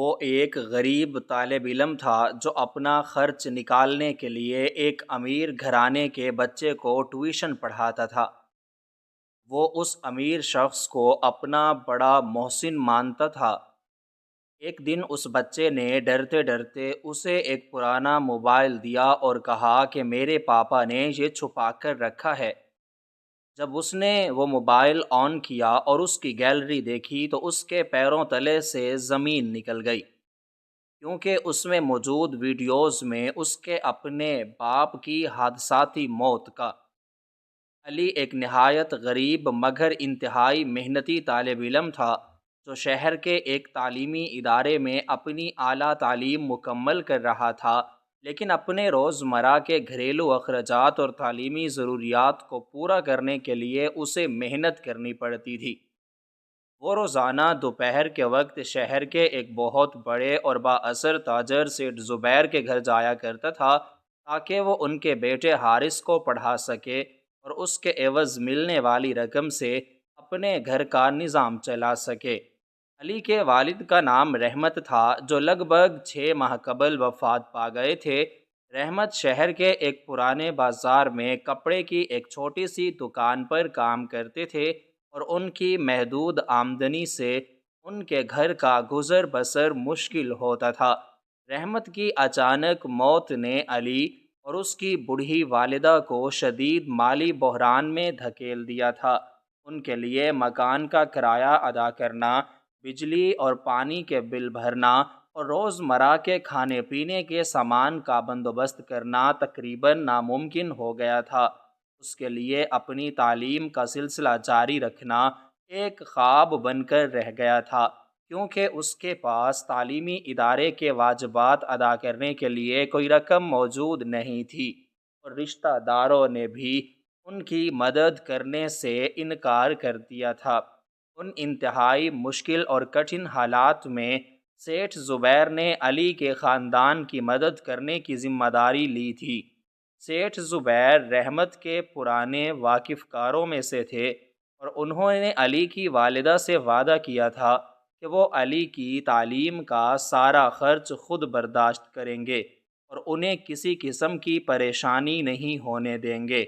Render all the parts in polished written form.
وہ ایک غریب طالب علم تھا جو اپنا خرچ نکالنے کے لیے ایک امیر گھرانے کے بچے کو ٹیوشن پڑھاتا تھا۔ وہ اس امیر شخص کو اپنا بڑا محسن مانتا تھا۔ ایک دن اس بچے نے ڈرتے ڈرتے اسے ایک پرانا موبائل دیا اور کہا کہ میرے پاپا نے یہ چھپا کر رکھا ہے۔ جب اس نے وہ موبائل آن کیا اور اس کی گیلری دیکھی تو اس کے پیروں تلے سے زمین نکل گئی، کیونکہ اس میں موجود ویڈیوز میں اس کے اپنے باپ کی حادثاتی موت کا۔ علی ایک نہایت غریب مگر انتہائی محنتی طالب علم تھا جو شہر کے ایک تعلیمی ادارے میں اپنی اعلیٰ تعلیم مکمل کر رہا تھا، لیکن اپنے روزمرہ کے گھریلو اخراجات اور تعلیمی ضروریات کو پورا کرنے کے لیے اسے محنت کرنی پڑتی تھی۔ وہ روزانہ دوپہر کے وقت شہر کے ایک بہت بڑے اور بااثر تاجر سیٹھ زبیر کے گھر جایا کرتا تھا تاکہ وہ ان کے بیٹے حارث کو پڑھا سکے اور اس کے عوض ملنے والی رقم سے اپنے گھر کا نظام چلا سکے۔ علی کے والد کا نام رحمت تھا جو لگ بھگ 6 ماہ قبل وفات پا گئے تھے۔ رحمت شہر کے ایک پرانے بازار میں کپڑے کی ایک چھوٹی سی دکان پر کام کرتے تھے اور ان کی محدود آمدنی سے ان کے گھر کا گزر بسر مشکل ہوتا تھا۔ رحمت کی اچانک موت نے علی اور اس کی بوڑھی والدہ کو شدید مالی بحران میں دھکیل دیا تھا۔ ان کے لیے مکان کا کرایہ ادا کرنا، بجلی اور پانی کے بل بھرنا اور روزمرہ کے کھانے پینے کے سامان کا بندوبست کرنا تقریباً ناممکن ہو گیا تھا۔ اس کے لیے اپنی تعلیم کا سلسلہ جاری رکھنا ایک خواب بن کر رہ گیا تھا، کیونکہ اس کے پاس تعلیمی ادارے کے واجبات ادا کرنے کے لیے کوئی رقم موجود نہیں تھی، اور رشتہ داروں نے بھی ان کی مدد کرنے سے انکار کر دیا تھا۔ ان انتہائی مشکل اور کٹھن حالات میں سیٹھ زبیر نے علی کے خاندان کی مدد کرنے کی ذمہ داری لی تھی۔ سیٹھ زبیر رحمت کے پرانے واقف کاروں میں سے تھے اور انہوں نے علی کی والدہ سے وعدہ کیا تھا کہ وہ علی کی تعلیم کا سارا خرچ خود برداشت کریں گے اور انہیں کسی قسم کی پریشانی نہیں ہونے دیں گے۔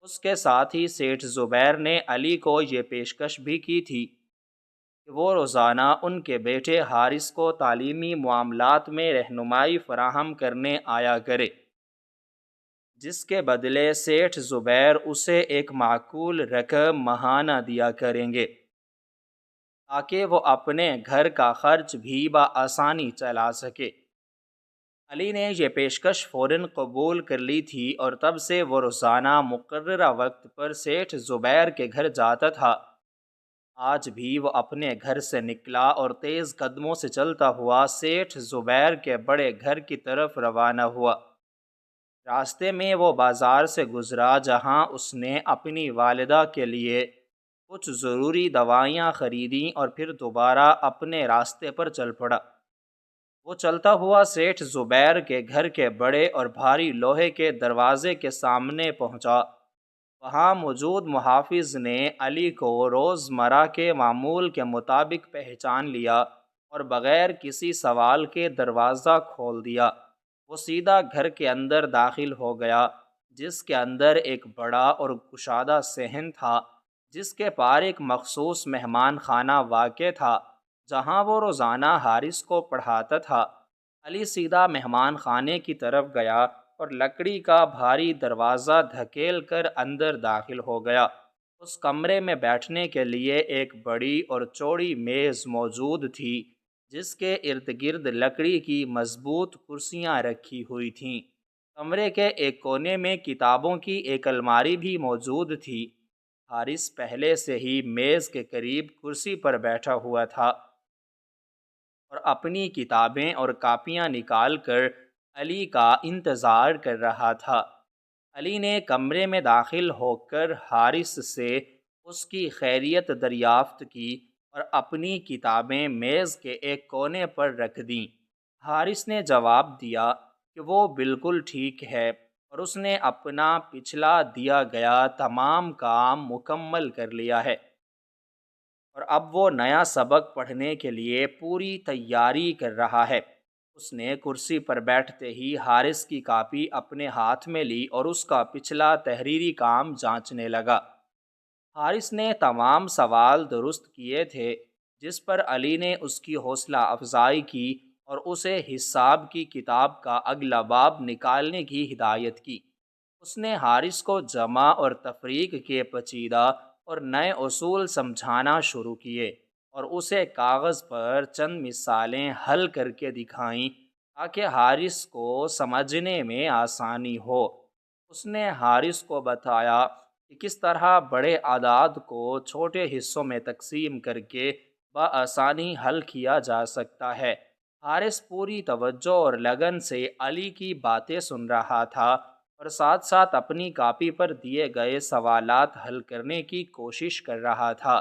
اس کے ساتھ ہی سیٹھ زبیر نے علی کو یہ پیشکش بھی کی تھی کہ وہ روزانہ ان کے بیٹے حارث کو تعلیمی معاملات میں رہنمائی فراہم کرنے آیا کرے، جس کے بدلے سیٹھ زبیر اسے ایک معقول رقم ماہانہ دیا کریں گے تاکہ وہ اپنے گھر کا خرچ بھی بآسانی چلا سکے۔ علی نے یہ پیشکش فوراً قبول کر لی تھی اور تب سے وہ روزانہ مقررہ وقت پر سیٹھ زبیر کے گھر جاتا تھا۔ آج بھی وہ اپنے گھر سے نکلا اور تیز قدموں سے چلتا ہوا سیٹھ زبیر کے بڑے گھر کی طرف روانہ ہوا۔ راستے میں وہ بازار سے گزرا جہاں اس نے اپنی والدہ کے لیے کچھ ضروری دوائیاں خریدیں اور پھر دوبارہ اپنے راستے پر چل پڑا۔ وہ چلتا ہوا سیٹھ زبیر کے گھر کے بڑے اور بھاری لوہے کے دروازے کے سامنے پہنچا۔ وہاں موجود محافظ نے علی کو روزمرہ کے معمول کے مطابق پہچان لیا اور بغیر کسی سوال کے دروازہ کھول دیا۔ وہ سیدھا گھر کے اندر داخل ہو گیا، جس کے اندر ایک بڑا اور کشادہ صحن تھا، جس کے پار ایک مخصوص مہمان خانہ واقع تھا جہاں وہ روزانہ حارث کو پڑھاتا تھا۔ علی سیدھا مہمان خانے کی طرف گیا اور لکڑی کا بھاری دروازہ دھکیل کر اندر داخل ہو گیا۔ اس کمرے میں بیٹھنے کے لیے ایک بڑی اور چوڑی میز موجود تھی، جس کے ارد گرد لکڑی کی مضبوط کرسیاں رکھی ہوئی تھیں۔ کمرے کے ایک کونے میں کتابوں کی ایک الماری بھی موجود تھی۔ حارث پہلے سے ہی میز کے قریب کرسی پر بیٹھا ہوا تھا اور اپنی کتابیں اور کاپیاں نکال کر علی کا انتظار کر رہا تھا۔ علی نے کمرے میں داخل ہو کر حارث سے اس کی خیریت دریافت کی اور اپنی کتابیں میز کے ایک کونے پر رکھ دیں۔ حارث نے جواب دیا کہ وہ بالکل ٹھیک ہے اور اس نے اپنا پچھلا دیا گیا تمام کام مکمل کر لیا ہے۔ اور اب وہ نیا سبق پڑھنے کے لیے پوری تیاری کر رہا ہے۔ اس نے کرسی پر بیٹھتے ہی حارث کی کاپی اپنے ہاتھ میں لی اور اس کا پچھلا تحریری کام جانچنے لگا۔ حارث نے تمام سوال درست کیے تھے، جس پر علی نے اس کی حوصلہ افزائی کی اور اسے حساب کی کتاب کا اگلا باب نکالنے کی ہدایت کی۔ اس نے حارث کو جمع اور تفریق کے پیچیدہ اور نئے اصول سمجھانا شروع کیے اور اسے کاغذ پر چند مثالیں حل کر کے دکھائیں تاکہ حارث کو سمجھنے میں آسانی ہو۔ اس نے حارث کو بتایا کہ کس طرح بڑے اعداد کو چھوٹے حصوں میں تقسیم کر کے بآسانی حل کیا جا سکتا ہے۔ حارث پوری توجہ اور لگن سے علی کی باتیں سن رہا تھا اور ساتھ ساتھ اپنی کاپی پر دیے گئے سوالات حل کرنے کی کوشش کر رہا تھا۔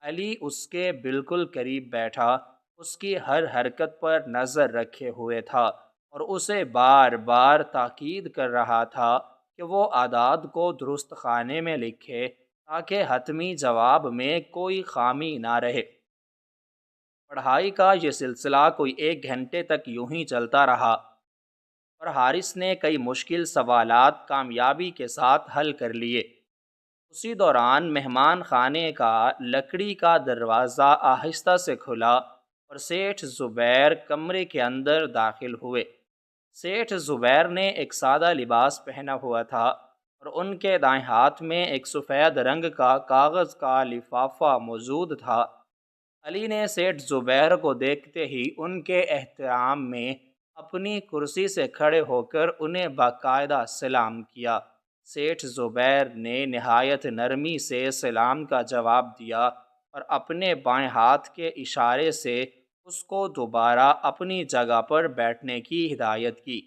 علی اس کے بالکل قریب بیٹھا، اس کی ہر حرکت پر نظر رکھے ہوئے تھا اور اسے بار بار تاکید کر رہا تھا کہ وہ اعداد کو درست خانے میں لکھے تاکہ حتمی جواب میں کوئی خامی نہ رہے۔ پڑھائی کا یہ سلسلہ کوئی 1 گھنٹے تک یوں ہی چلتا رہا اور حارث نے کئی مشکل سوالات کامیابی کے ساتھ حل کر لیے۔ اسی دوران مہمان خانے کا لکڑی کا دروازہ آہستہ سے کھلا اور سیٹھ زبیر کمرے کے اندر داخل ہوئے۔ سیٹھ زبیر نے ایک سادہ لباس پہنا ہوا تھا اور ان کے دائیں ہاتھ میں ایک سفید رنگ کا کاغذ کا لفافہ موجود تھا۔ علی نے سیٹھ زبیر کو دیکھتے ہی ان کے احترام میں اپنی کرسی سے کھڑے ہو کر انہیں باقاعدہ سلام کیا۔ سیٹھ زبیر نے نہایت نرمی سے سلام کا جواب دیا اور اپنے بائیں ہاتھ کے اشارے سے اس کو دوبارہ اپنی جگہ پر بیٹھنے کی ہدایت کی۔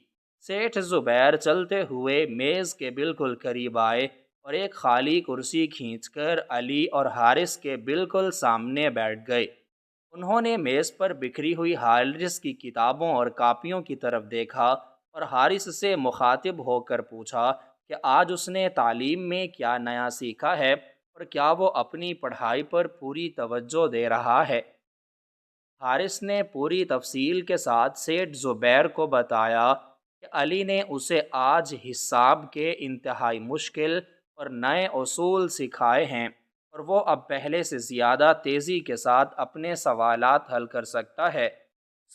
سیٹھ زبیر چلتے ہوئے میز کے بالکل قریب آئے اور ایک خالی کرسی کھینچ کر علی اور حارث کے بالکل سامنے بیٹھ گئے۔ انہوں نے میز پر بکھری ہوئی حارث کی کتابوں اور کاپیوں کی طرف دیکھا اور حارث سے مخاطب ہو کر پوچھا کہ آج اس نے تعلیم میں کیا نیا سیکھا ہے اور کیا وہ اپنی پڑھائی پر پوری توجہ دے رہا ہے۔ حارث نے پوری تفصیل کے ساتھ سیٹھ زبیر کو بتایا کہ علی نے اسے آج حساب کے انتہائی مشکل اور نئے اصول سکھائے ہیں اور وہ اب پہلے سے زیادہ تیزی کے ساتھ اپنے سوالات حل کر سکتا ہے۔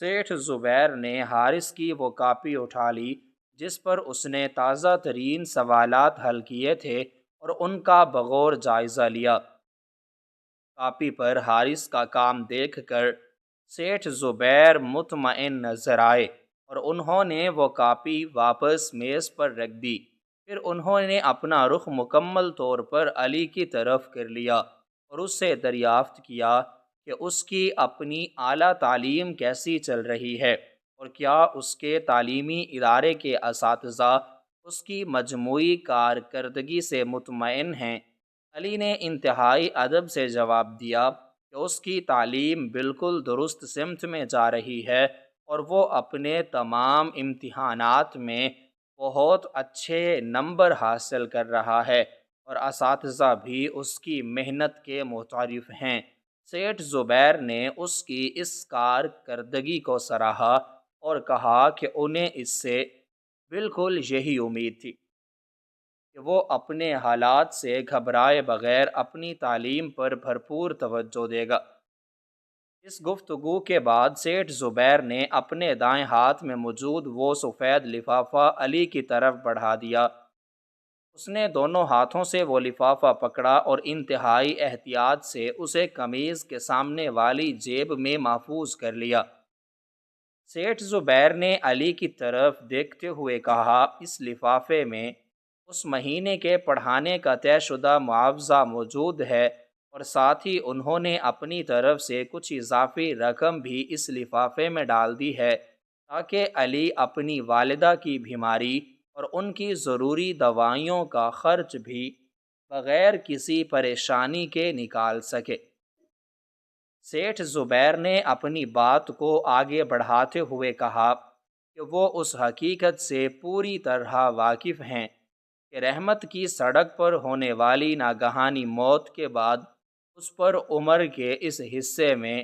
سیٹھ زبیر نے حارث کی وہ کاپی اٹھا لی جس پر اس نے تازہ ترین سوالات حل کیے تھے اور ان کا بغور جائزہ لیا۔ کاپی پر حارث کا کام دیکھ کر سیٹھ زبیر مطمئن نظر آئے اور انہوں نے وہ کاپی واپس میز پر رکھ دی۔ پھر انہوں نے اپنا رخ مکمل طور پر علی کی طرف کر لیا اور اس سے دریافت کیا کہ اس کی اپنی اعلیٰ تعلیم کیسی چل رہی ہے اور کیا اس کے تعلیمی ادارے کے اساتذہ اس کی مجموعی کارکردگی سے مطمئن ہیں۔ علی نے انتہائی ادب سے جواب دیا کہ اس کی تعلیم بالکل درست سمت میں جا رہی ہے اور وہ اپنے تمام امتحانات میں بہت اچھے نمبر حاصل کر رہا ہے اور اساتذہ بھی اس کی محنت کے معترف ہیں۔ سیٹھ زبیر نے اس کی اس کارکردگی کو سراہا اور کہا کہ انہیں اس سے بالکل یہی امید تھی کہ وہ اپنے حالات سے گھبرائے بغیر اپنی تعلیم پر بھرپور توجہ دے گا۔ اس گفتگو کے بعد سیٹھ زبیر نے اپنے دائیں ہاتھ میں موجود وہ سفید لفافہ علی کی طرف بڑھا دیا۔ اس نے دونوں ہاتھوں سے وہ لفافہ پکڑا اور انتہائی احتیاط سے اسے قمیض کے سامنے والی جیب میں محفوظ کر لیا۔ سیٹھ زبیر نے علی کی طرف دیکھتے ہوئے کہا، اس لفافے میں اس مہینے کے پڑھانے کا طے شدہ معاوضہ موجود ہے اور ساتھ ہی انہوں نے اپنی طرف سے کچھ اضافی رقم بھی اس لفافے میں ڈال دی ہے تاکہ علی اپنی والدہ کی بیماری اور ان کی ضروری دوائیوں کا خرچ بھی بغیر کسی پریشانی کے نکال سکے۔ سیٹھ زبیر نے اپنی بات کو آگے بڑھاتے ہوئے کہا کہ وہ اس حقیقت سے پوری طرح واقف ہیں کہ رحمت کی سڑک پر ہونے والی ناگہانی موت کے بعد اس پر عمر کے اس حصے میں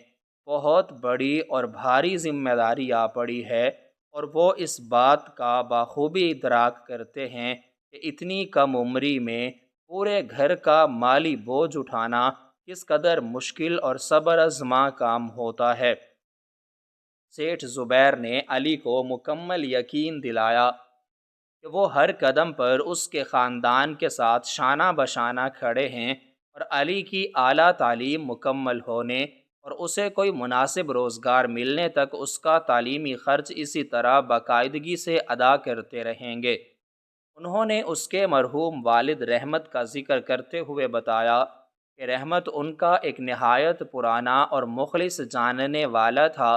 بہت بڑی اور بھاری ذمہ داری آ پڑی ہے، اور وہ اس بات کا بخوبی ادراک کرتے ہیں کہ اتنی کم عمری میں پورے گھر کا مالی بوجھ اٹھانا کس قدر مشکل اور صبر آزما کام ہوتا ہے۔ سیٹھ زبیر نے علی کو مکمل یقین دلایا کہ وہ ہر قدم پر اس کے خاندان کے ساتھ شانہ بشانہ کھڑے ہیں، اور علی کی اعلیٰ تعلیم مکمل ہونے اور اسے کوئی مناسب روزگار ملنے تک اس کا تعلیمی خرچ اسی طرح باقاعدگی سے ادا کرتے رہیں گے۔ انہوں نے اس کے مرحوم والد رحمت کا ذکر کرتے ہوئے بتایا کہ رحمت ان کا ایک نہایت پرانا اور مخلص جاننے والا تھا،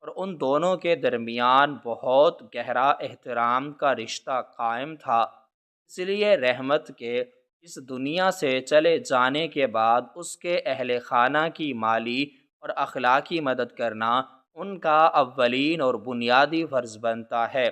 اور ان دونوں کے درمیان بہت گہرا احترام کا رشتہ قائم تھا۔ اس لیے رحمت کے اس دنیا سے چلے جانے کے بعد اس کے اہل خانہ کی مالی اور اخلاقی مدد کرنا ان کا اولین اور بنیادی فرض بنتا ہے۔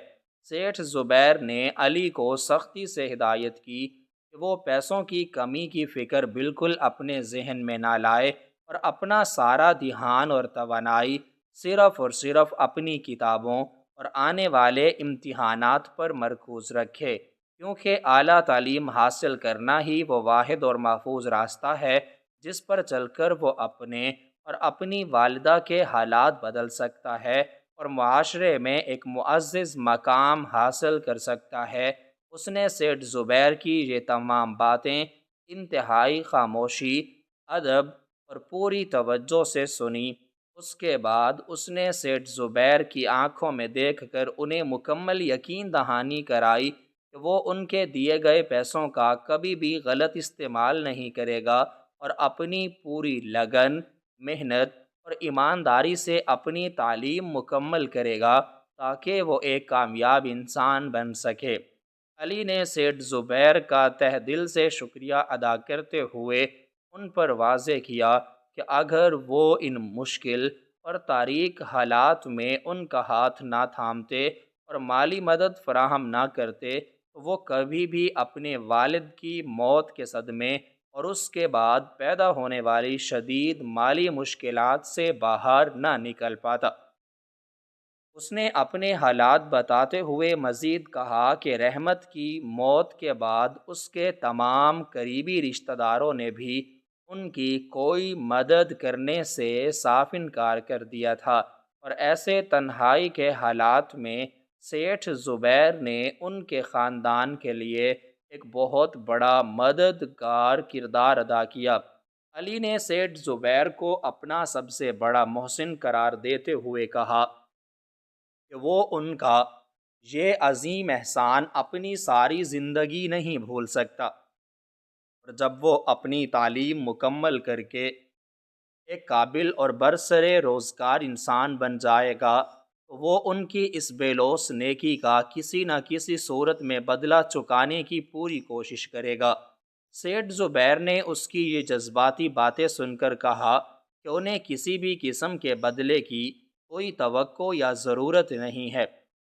سیٹھ زبیر نے علی کو سختی سے ہدایت کی کہ وہ پیسوں کی کمی کی فکر بالکل اپنے ذہن میں نہ لائے، اور اپنا سارا دھیان اور توانائی صرف اور صرف اپنی کتابوں اور آنے والے امتحانات پر مرکوز رکھے، کیونکہ اعلیٰ تعلیم حاصل کرنا ہی وہ واحد اور محفوظ راستہ ہے جس پر چل کر وہ اپنے اور اپنی والدہ کے حالات بدل سکتا ہے اور معاشرے میں ایک معزز مقام حاصل کر سکتا ہے۔ اس نے سیٹھ زبیر کی یہ تمام باتیں انتہائی خاموشی، ادب اور پوری توجہ سے سنی۔ اس کے بعد اس نے سیٹھ زبیر کی آنکھوں میں دیکھ کر انہیں مکمل یقین دہانی کرائی کہ وہ ان کے دیے گئے پیسوں کا کبھی بھی غلط استعمال نہیں کرے گا، اور اپنی پوری لگن، محنت اور ایمانداری سے اپنی تعلیم مکمل کرے گا تاکہ وہ ایک کامیاب انسان بن سکے۔ علی نے سیٹھ زبیر کا تہ دل سے شکریہ ادا کرتے ہوئے ان پر واضح کیا کہ اگر وہ ان مشکل اور تاریک حالات میں ان کا ہاتھ نہ تھامتے اور مالی مدد فراہم نہ کرتے تو وہ کبھی بھی اپنے والد کی موت کے صدمے اور اس کے بعد پیدا ہونے والی شدید مالی مشکلات سے باہر نہ نکل پاتا۔ اس نے اپنے حالات بتاتے ہوئے مزید کہا کہ رحمت کی موت کے بعد اس کے تمام قریبی رشتہ داروں نے بھی ان کی کوئی مدد کرنے سے صاف انکار کر دیا تھا، اور ایسے تنہائی کے حالات میں سیٹھ زبیر نے ان کے خاندان کے لیے ایک بہت بڑا مددگار کردار ادا کیا۔ علی نے سیٹھ زبیر کو اپنا سب سے بڑا محسن قرار دیتے ہوئے کہا کہ وہ ان کا یہ عظیم احسان اپنی ساری زندگی نہیں بھول سکتا، اور جب وہ اپنی تعلیم مکمل کر کے ایک قابل اور برسر روزگار انسان بن جائے گا تو وہ ان کی اس بے لوث نیکی کا کسی نہ کسی صورت میں بدلہ چکانے کی پوری کوشش کرے گا۔ سیٹھ زبیر نے اس کی یہ جذباتی باتیں سن کر کہا کہ انہیں کسی بھی قسم کے بدلے کی کوئی توقع یا ضرورت نہیں ہے،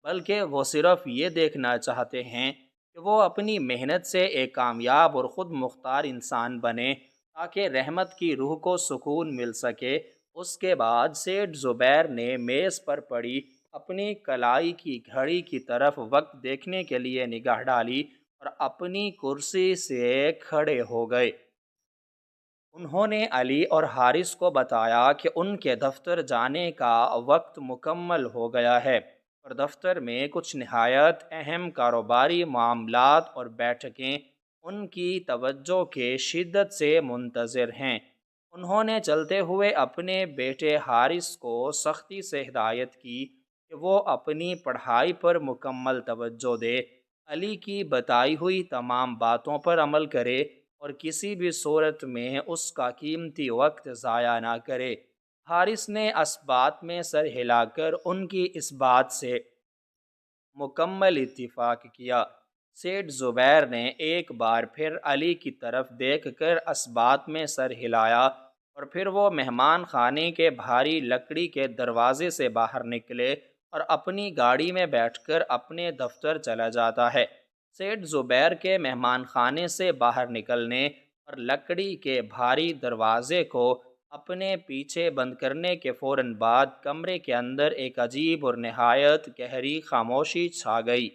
بلکہ وہ صرف یہ دیکھنا چاہتے ہیں کہ وہ اپنی محنت سے ایک کامیاب اور خود مختار انسان بنے تاکہ رحمت کی روح کو سکون مل سکے۔ اس کے بعد سیٹھ زبیر نے میز پر پڑی اپنی کلائی کی گھڑی کی طرف وقت دیکھنے کے لیے نگاہ ڈالی اور اپنی کرسی سے کھڑے ہو گئے۔ انہوں نے علی اور حارث کو بتایا کہ ان کے دفتر جانے کا وقت مکمل ہو گیا ہے، اور دفتر میں کچھ نہایت اہم کاروباری معاملات اور بیٹھکیں ان کی توجہ کے شدت سے منتظر ہیں۔ انہوں نے چلتے ہوئے اپنے بیٹے حارث کو سختی سے ہدایت کی کہ وہ اپنی پڑھائی پر مکمل توجہ دے، علی کی بتائی ہوئی تمام باتوں پر عمل کرے اور کسی بھی صورت میں اس کا قیمتی وقت ضائع نہ کرے۔ حارث نے اس بات میں سر ہلا کر ان کی اس بات سے مکمل اتفاق کیا۔ سیٹھ زبیر نے ایک بار پھر علی کی طرف دیکھ کر اس بات میں سر ہلایا، اور پھر وہ مہمان خانے کے بھاری لکڑی کے دروازے سے باہر نکلے اور اپنی گاڑی میں بیٹھ کر اپنے دفتر چلا جاتا ہے۔ سیٹھ زبیر کے مہمان خانے سے باہر نکلنے اور لکڑی کے بھاری دروازے کو اپنے پیچھے بند کرنے کے فوراً بعد کمرے کے اندر ایک عجیب اور نہایت گہری خاموشی چھا گئی۔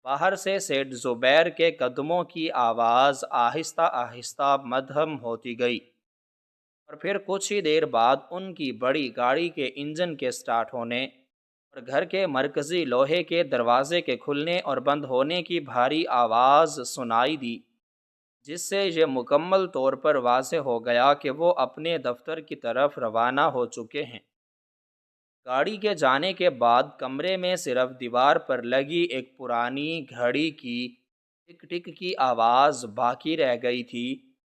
باہر سے سیٹھ زبیر کے قدموں کی آواز آہستہ آہستہ مدھم ہوتی گئی، اور پھر کچھ ہی دیر بعد ان کی بڑی گاڑی کے انجن کے سٹارٹ ہونے اور گھر کے مرکزی لوہے کے دروازے کے کھلنے اور بند ہونے کی بھاری آواز سنائی دی، جس سے یہ مکمل طور پر واضح ہو گیا کہ وہ اپنے دفتر کی طرف روانہ ہو چکے ہیں۔ گاڑی کے جانے کے بعد کمرے میں صرف دیوار پر لگی ایک پرانی گھڑی کی ٹک ٹک کی آواز باقی رہ گئی تھی،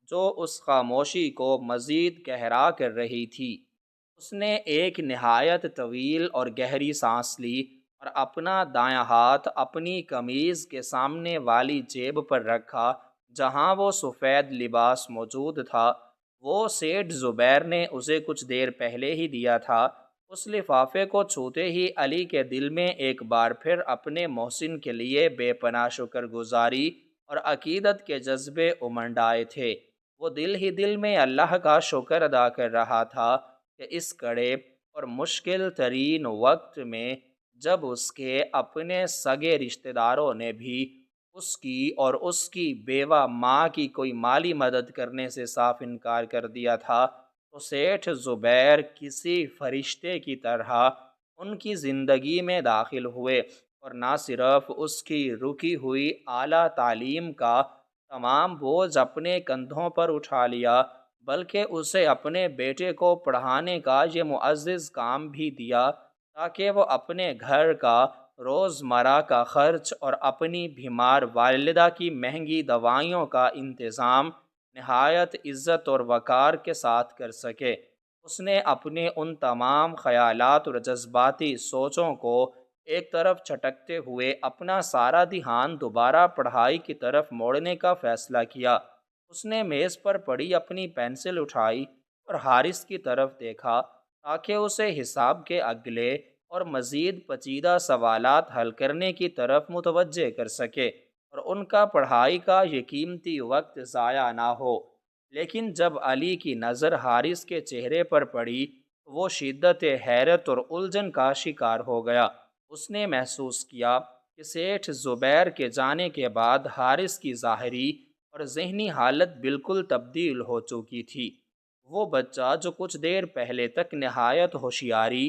جو اس خاموشی کو مزید گہرا کر رہی تھی۔ اس نے ایک نہایت طویل اور گہری سانس لی اور اپنا دایاں ہاتھ اپنی قمیض کے سامنے والی جیب پر رکھا جہاں وہ سفید لباس موجود تھا۔ وہ سیٹھ زبیر نے اسے کچھ دیر پہلے ہی دیا تھا۔ اس لفافے کو چھوتے ہی علی کے دل میں ایک بار پھر اپنے محسن کے لیے بے پناہ شکر گزاری اور عقیدت کے جذبے امنڈ آئے تھے۔ وہ دل ہی دل میں اللہ کا شکر ادا کر رہا تھا کہ اس کڑے اور مشکل ترین وقت میں، جب اس کے اپنے سگے رشتہ داروں نے بھی اس کی اور اس کی بیوہ ماں کی کوئی مالی مدد کرنے سے صاف انکار کر دیا تھا، تو سیٹھ زبیر کسی فرشتے کی طرح ان کی زندگی میں داخل ہوئے اور نہ صرف اس کی رکی ہوئی اعلیٰ تعلیم کا تمام بوجھ اپنے کندھوں پر اٹھا لیا، بلکہ اسے اپنے بیٹے کو پڑھانے کا یہ معزز کام بھی دیا تاکہ وہ اپنے گھر کا روزمرہ کا خرچ اور اپنی بیمار والدہ کی مہنگی دوائیوں کا انتظام نہایت عزت اور وقار کے ساتھ کر سکے۔ اس نے اپنے ان تمام خیالات اور جذباتی سوچوں کو ایک طرف چھٹکتے ہوئے اپنا سارا دھیان دوبارہ پڑھائی کی طرف موڑنے کا فیصلہ کیا۔ اس نے میز پر پڑی اپنی پینسل اٹھائی اور حارث کی طرف دیکھا تاکہ اسے حساب کے اگلے اور مزید پیچیدہ سوالات حل کرنے کی طرف متوجہ کر سکے اور ان کا پڑھائی کا یہ قیمتی وقت ضائع نہ ہو۔ لیکن جب علی کی نظر حارث کے چہرے پر پڑی تو وہ شدت حیرت اور الجھن کا شکار ہو گیا۔ اس نے محسوس کیا کہ سیٹھ زبیر کے جانے کے بعد حارث کی ظاہری اور ذہنی حالت بالکل تبدیل ہو چکی تھی۔ وہ بچہ جو کچھ دیر پہلے تک نہایت ہوشیاری،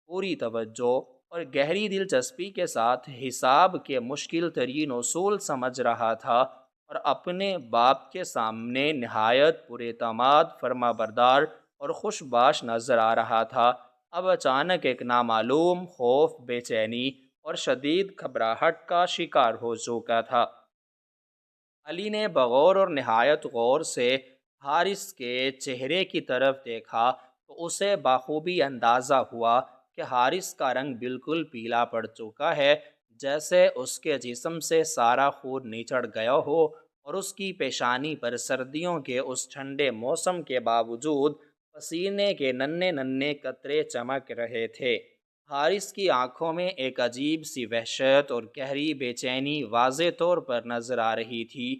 پوری توجہ اور گہری دلچسپی کے ساتھ حساب کے مشکل ترین اصول سمجھ رہا تھا اور اپنے باپ کے سامنے نہایت پراعتماد، فرما بردار اور خوش باش نظر آ رہا تھا، اب اچانک ایک نامعلوم خوف، بے چینی اور شدید گھبراہٹ کا شکار ہو چکا تھا۔ علی نے بغور اور نہایت غور سے حارث کے چہرے کی طرف دیکھا تو اسے بخوبی اندازہ ہوا کہ حارث کا رنگ بالکل پیلا پڑ چکا ہے، جیسے اس کے جسم سے سارا خون نچڑ گیا ہو، اور اس کی پیشانی پر سردیوں کے اس ٹھنڈے موسم کے باوجود پسینے کے ننھے ننھے قطرے چمک رہے تھے۔ حارث کی آنکھوں میں ایک عجیب سی وحشت اور گہری بے چینی واضح طور پر نظر آ رہی تھی،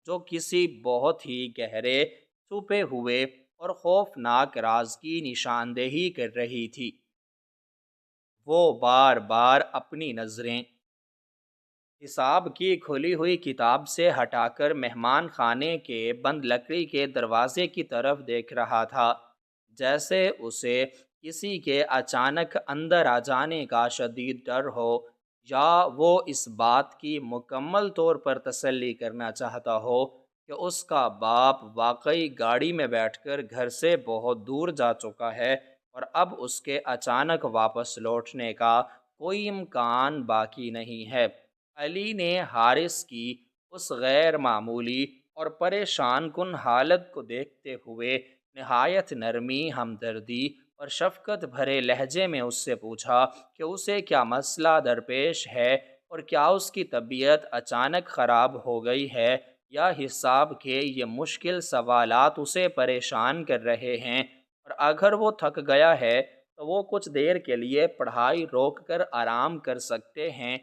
جو کسی بہت ہی گہرے، چھپے ہوئے اور خوفناک راز کی نشاندہی کر رہی تھی۔ وہ بار بار اپنی نظریں حساب کی کھلی ہوئی کتاب سے ہٹا کر مہمان خانے کے بند لکڑی کے دروازے کی طرف دیکھ رہا تھا، جیسے اسے کسی کے اچانک اندر آ جانے کا شدید ڈر ہو، یا وہ اس بات کی مکمل طور پر تسلی کرنا چاہتا ہو کہ اس کا باپ واقعی گاڑی میں بیٹھ کر گھر سے بہت دور جا چکا ہے اور اب اس کے اچانک واپس لوٹنے کا کوئی امکان باقی نہیں ہے۔ علی نے حارث کی اس غیر معمولی اور پریشان کن حالت کو دیکھتے ہوئے نہایت نرمی، ہمدردی اور شفقت بھرے لہجے میں اس سے پوچھا کہ اسے کیا مسئلہ درپیش ہے اور کیا اس کی طبیعت اچانک خراب ہو گئی ہے، یا حساب کے یہ مشکل سوالات اسے پریشان کر رہے ہیں، اور اگر وہ تھک گیا ہے تو وہ کچھ دیر کے لیے پڑھائی روک کر آرام کر سکتے ہیں۔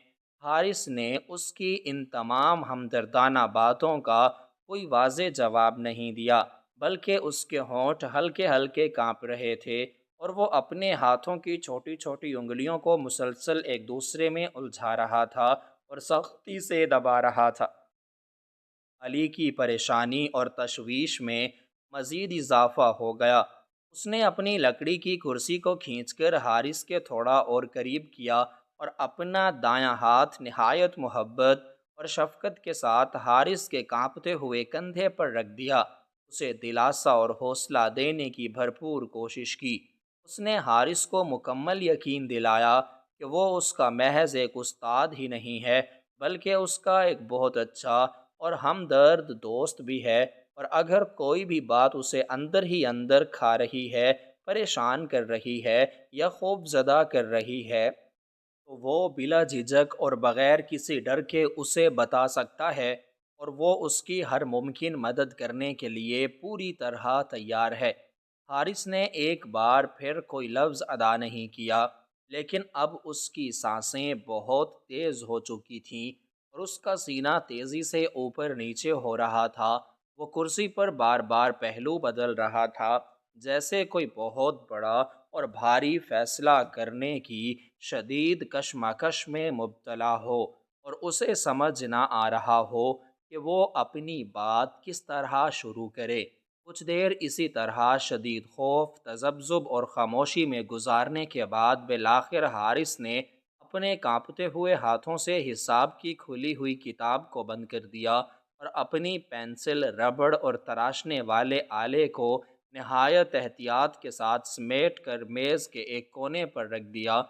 حارث نے اس کی ان تمام ہمدردانہ باتوں کا کوئی واضح جواب نہیں دیا، بلکہ اس کے ہونٹ ہلکے ہلکے کانپ رہے تھے اور وہ اپنے ہاتھوں کی چھوٹی چھوٹی انگلیوں کو مسلسل ایک دوسرے میں الجھا رہا تھا اور سختی سے دبا رہا تھا۔ علی کی پریشانی اور تشویش میں مزید اضافہ ہو گیا۔ اس نے اپنی لکڑی کی کرسی کو کھینچ کر حارث کے تھوڑا اور قریب کیا اور اپنا دایاں ہاتھ نہایت محبت اور شفقت کے ساتھ حارث کے کانپتے ہوئے کندھے پر رکھ دیا۔ اسے دلاسا اور حوصلہ دینے کی بھرپور کوشش کی۔ اس نے حارث کو مکمل یقین دلایا کہ وہ اس کا محض ایک استاد ہی نہیں ہے، بلکہ اس کا ایک بہت اچھا اور ہمدرد دوست بھی ہے، اور اگر کوئی بھی بات اسے اندر ہی اندر کھا رہی ہے، پریشان کر رہی ہے یا خوف زدہ کر رہی ہے، تو وہ بلا جھجک اور بغیر کسی ڈر کے اسے بتا سکتا ہے، اور وہ اس کی ہر ممکن مدد کرنے کے لیے پوری طرح تیار ہے۔ حارث نے ایک بار پھر کوئی لفظ ادا نہیں کیا، لیکن اب اس کی سانسیں بہت تیز ہو چکی تھیں اور اس کا سینہ تیزی سے اوپر نیچے ہو رہا تھا۔ وہ کرسی پر بار بار پہلو بدل رہا تھا، جیسے کوئی بہت بڑا اور بھاری فیصلہ کرنے کی شدید کشمکش میں مبتلا ہو، اور اسے سمجھ نہ آ رہا ہو کہ وہ اپنی بات کس طرح شروع کرے۔ کچھ دیر اسی طرح شدید خوف، تذبذب اور خاموشی میں گزارنے کے بعد بالآخر حارث نے اپنے کانپتے ہوئے ہاتھوں سے حساب کی کھلی ہوئی کتاب کو بند کر دیا اور اپنی پینسل، ربڑ اور تراشنے والے آلے کو نہایت احتیاط کے ساتھ سمیٹ کر میز کے ایک کونے پر رکھ دیا۔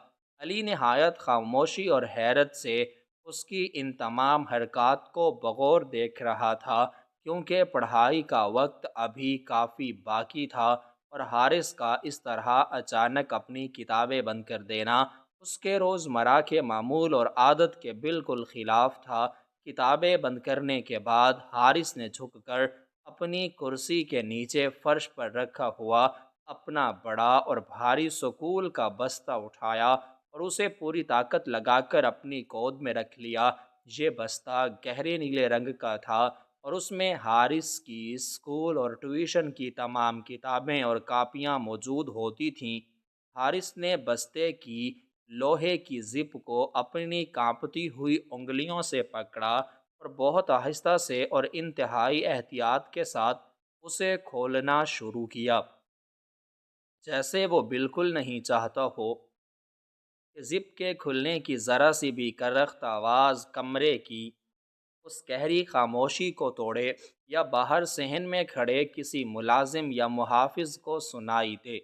علی نہایت خاموشی اور حیرت سے اس کی ان تمام حرکات کو بغور دیکھ رہا تھا، کیونکہ پڑھائی کا وقت ابھی کافی باقی تھا اور حارث کا اس طرح اچانک اپنی کتابیں بند کر دینا اس کے روزمرہ کے معمول اور عادت کے بالکل خلاف تھا۔ کتابیں بند کرنے کے بعد حارث نے جھک کر اپنی کرسی کے نیچے فرش پر رکھا ہوا اپنا بڑا اور بھاری سکول کا بستہ اٹھایا اور اسے پوری طاقت لگا کر اپنی گود میں رکھ لیا۔ یہ بستہ گہرے نیلے رنگ کا تھا اور اس میں حارث کی اسکول اور ٹیوشن کی تمام کتابیں اور کاپیاں موجود ہوتی تھیں۔ حارث نے بستے کی لوہے کی زپ کو اپنی کانپتی ہوئی انگلیوں سے پکڑا اور بہت آہستہ سے اور انتہائی احتیاط کے ساتھ اسے کھولنا شروع کیا، جیسے وہ بالکل نہیں چاہتا ہو کہ زپ کے کھلنے کی ذرا سی بھی کرخت آواز کمرے کی اس گہری خاموشی کو توڑے یا باہر صحن میں کھڑے کسی ملازم یا محافظ کو سنائی دے۔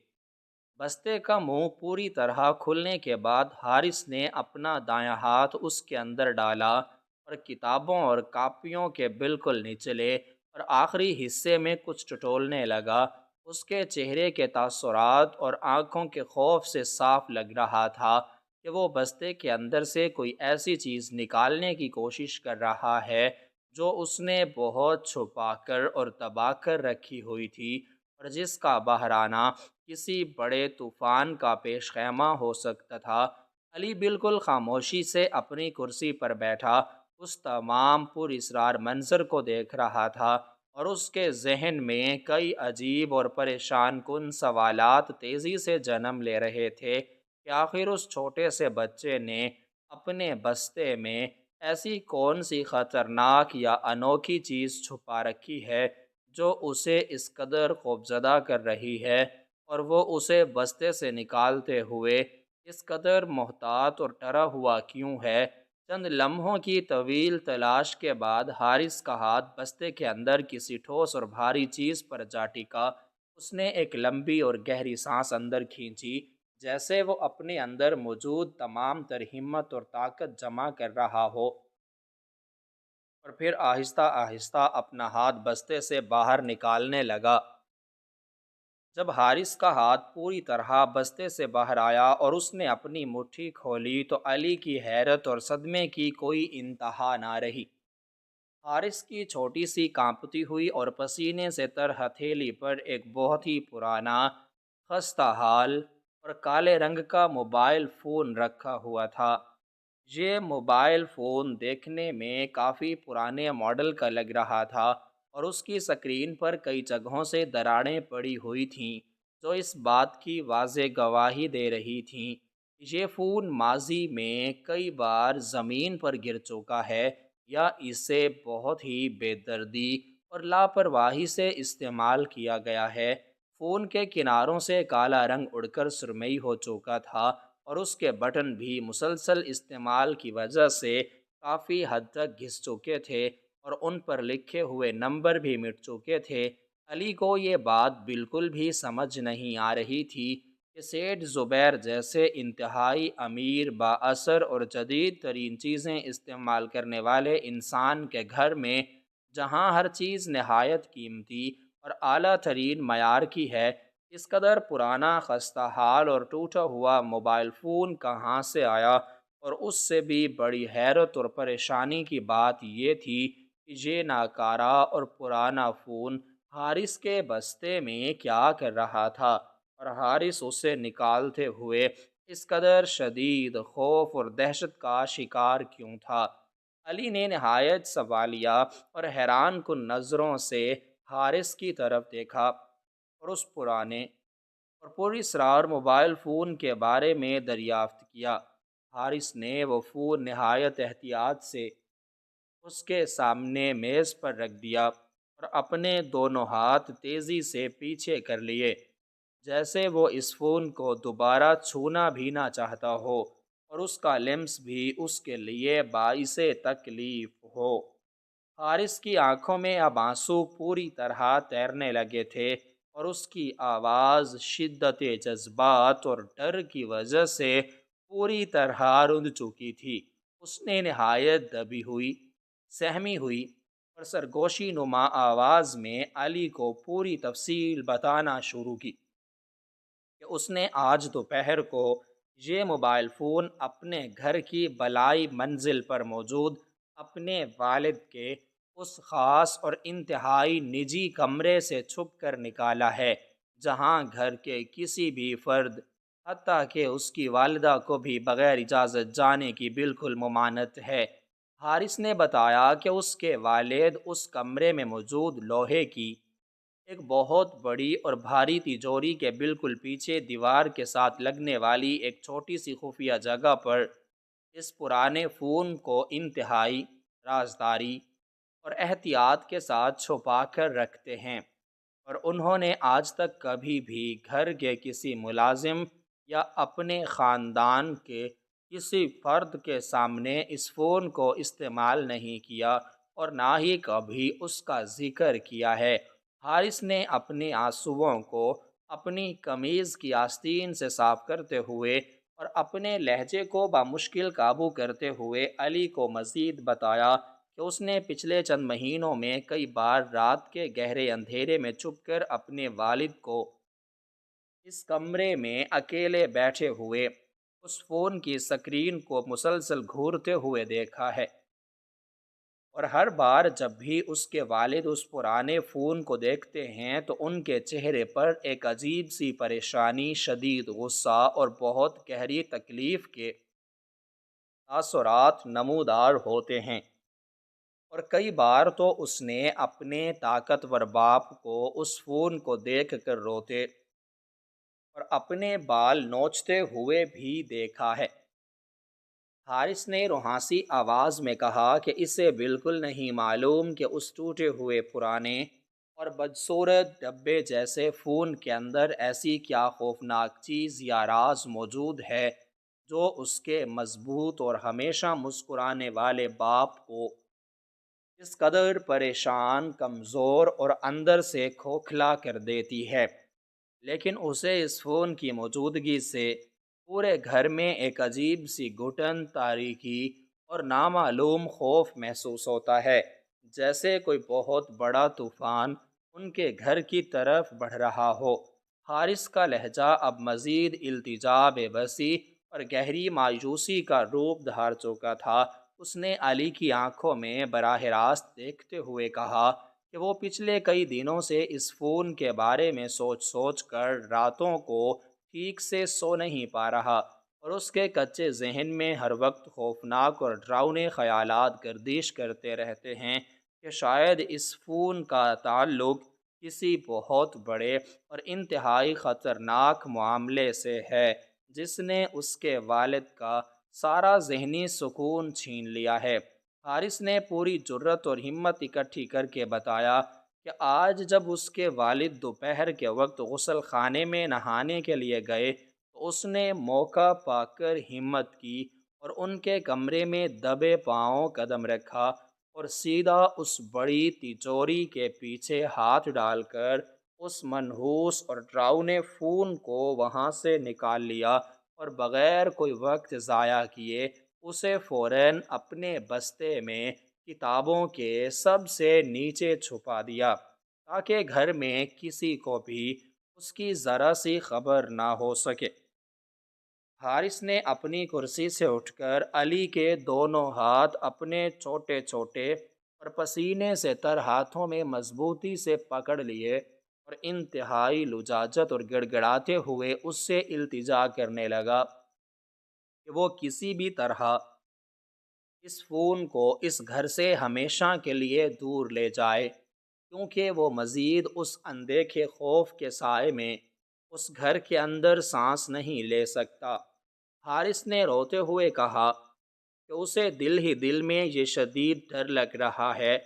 بستے کا منہ پوری طرح کھلنے کے بعد حارث نے اپنا دایاں ہاتھ اس کے اندر ڈالا اور کتابوں اور کاپیوں کے بالکل نچلے اور آخری حصے میں کچھ ٹٹولنے لگا۔ اس کے چہرے کے تاثرات اور آنکھوں کے خوف سے صاف لگ رہا تھا کہ وہ بستے کے اندر سے کوئی ایسی چیز نکالنے کی کوشش کر رہا ہے جو اس نے بہت چھپا کر اور دبا کر رکھی ہوئی تھی، اور جس کا باہر آنا کسی بڑے طوفان کا پیش خیمہ ہو سکتا تھا۔ علی بالکل خاموشی سے اپنی کرسی پر بیٹھا اس تمام پر اسرار منظر کو دیکھ رہا تھا، اور اس کے ذہن میں کئی عجیب اور پریشان کن سوالات تیزی سے جنم لے رہے تھے کہ آخر اس چھوٹے سے بچے نے اپنے بستے میں ایسی کون سی خطرناک یا انوکھی چیز چھپا رکھی ہے جو اسے اس قدر خوفزدہ کر رہی ہے، اور وہ اسے بستے سے نکالتے ہوئے اس قدر محتاط اور ڈرا ہوا کیوں ہے۔ چند لمحوں کی طویل تلاش کے بعد حارث کا ہاتھ بستے کے اندر کسی ٹھوس اور بھاری چیز پر جا ٹکا۔ اس نے ایک لمبی اور گہری سانس اندر کھینچی، جیسے وہ اپنے اندر موجود تمام تر ہمت اور طاقت جمع کر رہا ہو، اور پھر آہستہ آہستہ اپنا ہاتھ بستے سے باہر نکالنے لگا۔ جب حارث کا ہاتھ پوری طرح بستے سے باہر آیا اور اس نے اپنی مٹھی کھولی تو علی کی حیرت اور صدمے کی کوئی انتہا نہ رہی۔ حارث کی چھوٹی سی کانپتی ہوئی اور پسینے سے تر ہتھیلی پر ایک بہت ہی پرانا، خستہ حال اور کالے رنگ کا موبائل فون رکھا ہوا تھا۔ یہ موبائل فون دیکھنے میں کافی پرانے ماڈل کا لگ رہا تھا اور اس کی سکرین پر کئی جگہوں سے دراڑیں پڑی ہوئی تھیں جو اس بات کی واضح گواہی دے رہی تھیں کہ یہ فون ماضی میں کئی بار زمین پر گر چکا ہے یا اسے بہت ہی بے دردی اور لاپرواہی سے استعمال کیا گیا ہے۔ فون کے کناروں سے کالا رنگ اڑ کر سرمئی ہو چکا تھا اور اس کے بٹن بھی مسلسل استعمال کی وجہ سے کافی حد تک گھس چکے تھے اور ان پر لکھے ہوئے نمبر بھی مٹ چکے تھے۔ علی کو یہ بات بالکل بھی سمجھ نہیں آ رہی تھی کہ سیٹھ زبیر جیسے انتہائی امیر، بااثر اور جدید ترین چیزیں استعمال کرنے والے انسان کے گھر میں، جہاں ہر چیز نہایت قیمتی اور اعلیٰ ترین معیار کی ہے، اس قدر پرانا، خستہ حال اور ٹوٹا ہوا موبائل فون کہاں سے آیا؟ اور اس سے بھی بڑی حیرت اور پریشانی کی بات یہ تھی کہ یہ ناکارہ اور پرانا فون حارث کے بستے میں کیا کر رہا تھا، اور حارث اسے نکالتے ہوئے اس قدر شدید خوف اور دہشت کا شکار کیوں تھا؟ علی نے نہایت سوالیہ اور حیران کن نظروں سے حارث کی طرف دیکھا اور اس پرانے اور پراسرار موبائل فون کے بارے میں دریافت کیا۔ حارث نے وہ فون نہایت احتیاط سے اس کے سامنے میز پر رکھ دیا اور اپنے دونوں ہاتھ تیزی سے پیچھے کر لیے، جیسے وہ اس فون کو دوبارہ چھونا بھی نہ چاہتا ہو اور اس کا لمس بھی اس کے لیے باعث تکلیف ہو۔ حارث کی آنکھوں میں اب آنسو پوری طرح تیرنے لگے تھے اور اس کی آواز شدت جذبات اور ڈر کی وجہ سے پوری طرح رند چکی تھی۔ اس نے نہایت دبی ہوئی، سہمی ہوئی اور سرگوشی نما آواز میں علی کو پوری تفصیل بتانا شروع کی کہ اس نے آج دوپہر کو یہ موبائل فون اپنے گھر کی بالائی منزل پر موجود اپنے والد کے اس خاص اور انتہائی نجی کمرے سے چھپ کر نکالا ہے، جہاں گھر کے کسی بھی فرد، حتیٰ کہ اس کی والدہ کو بھی بغیر اجازت جانے کی بالکل ممانعت ہے۔ حارث نے بتایا کہ اس کے والد اس کمرے میں موجود لوہے کی ایک بہت بڑی اور بھاری تجوری کے بالکل پیچھے دیوار کے ساتھ لگنے والی ایک چھوٹی سی خفیہ جگہ پر اس پرانے فون کو انتہائی رازداری اور احتیاط کے ساتھ چھپا کر رکھتے ہیں، اور انہوں نے آج تک کبھی بھی گھر کے کسی ملازم یا اپنے خاندان کے کسی فرد کے سامنے اس فون کو استعمال نہیں کیا اور نہ ہی کبھی اس کا ذکر کیا ہے۔ حارث نے اپنے آنسوؤں کو اپنی قمیض کی آستین سے صاف کرتے ہوئے اور اپنے لہجے کو بمشکل قابو کرتے ہوئے علی کو مزید بتایا کہ اس نے پچھلے چند مہینوں میں کئی بار رات کے گہرے اندھیرے میں چھپ کر اپنے والد کو اس کمرے میں اکیلے بیٹھے ہوئے اس فون کی سکرین کو مسلسل گھورتے ہوئے دیکھا ہے، اور ہر بار جب بھی اس کے والد اس پرانے فون کو دیکھتے ہیں تو ان کے چہرے پر ایک عجیب سی پریشانی، شدید غصہ اور بہت گہری تکلیف کے تاثرات نمودار ہوتے ہیں۔ اور کئی بار تو اس نے اپنے طاقتور باپ کو اس فون کو دیکھ کر روتے اور اپنے بال نوچتے ہوئے بھی دیکھا ہے۔ حارث نے روحانسی آواز میں کہا کہ اسے بالکل نہیں معلوم کہ اس ٹوٹے ہوئے پرانے اور بدصورت ڈبے جیسے فون کے اندر ایسی کیا خوفناک چیز یا راز موجود ہے جو اس کے مضبوط اور ہمیشہ مسکرانے والے باپ کو اس قدر پریشان، کمزور اور اندر سے کھوکھلا کر دیتی ہے۔ لیکن اسے اس فون کی موجودگی سے پورے گھر میں ایک عجیب سی گھٹن، تاریکی اور نامعلوم خوف محسوس ہوتا ہے، جیسے کوئی بہت بڑا طوفان ان کے گھر کی طرف بڑھ رہا ہو۔ حارث کا لہجہ اب مزید التجا، بے بسی اور گہری مایوسی کا روپ دھار چکا تھا۔ اس نے علی کی آنکھوں میں براہ راست دیکھتے ہوئے کہا کہ وہ پچھلے کئی دنوں سے اس فون کے بارے میں سوچ سوچ کر راتوں کو ٹھیک سے سو نہیں پا رہا، اور اس کے کچے ذہن میں ہر وقت خوفناک اور ڈراؤنے خیالات گردش کرتے رہتے ہیں کہ شاید اس فون کا تعلق کسی بہت بڑے اور انتہائی خطرناک معاملے سے ہے جس نے اس کے والد کا سارا ذہنی سکون چھین لیا ہے۔ حارث نے پوری جرت اور ہمت اکٹھی کر کے بتایا کہ آج جب اس کے والد دوپہر کے وقت غسل خانے میں نہانے کے لیے گئے تو اس نے موقع پا کر ہمت کی اور ان کے کمرے میں دبے پاؤں قدم رکھا اور سیدھا اس بڑی تجوری کے پیچھے ہاتھ ڈال کر اس منحوس اور ڈراؤنے فون کو وہاں سے نکال لیا اور بغیر کوئی وقت ضائع کیے اسے فوراً اپنے بستے میں کتابوں کے سب سے نیچے چھپا دیا تاکہ گھر میں کسی کو بھی اس کی ذرا سی خبر نہ ہو سکے۔ حارث نے اپنی کرسی سے اٹھ کر علی کے دونوں ہاتھ اپنے چھوٹے چھوٹے اور پسینے سے تر ہاتھوں میں مضبوطی سے پکڑ لیے اور انتہائی لجاجت اور گڑ گڑاتے ہوئے اس سے التجا کرنے لگا کہ وہ کسی بھی طرح اس فون کو اس گھر سے ہمیشہ کے لیے دور لے جائے، کیونکہ وہ مزید اس اندیکھے خوف کے سائے میں اس گھر کے اندر سانس نہیں لے سکتا۔ حارث نے روتے ہوئے کہا کہ اسے دل ہی دل میں یہ شدید ڈر لگ رہا ہے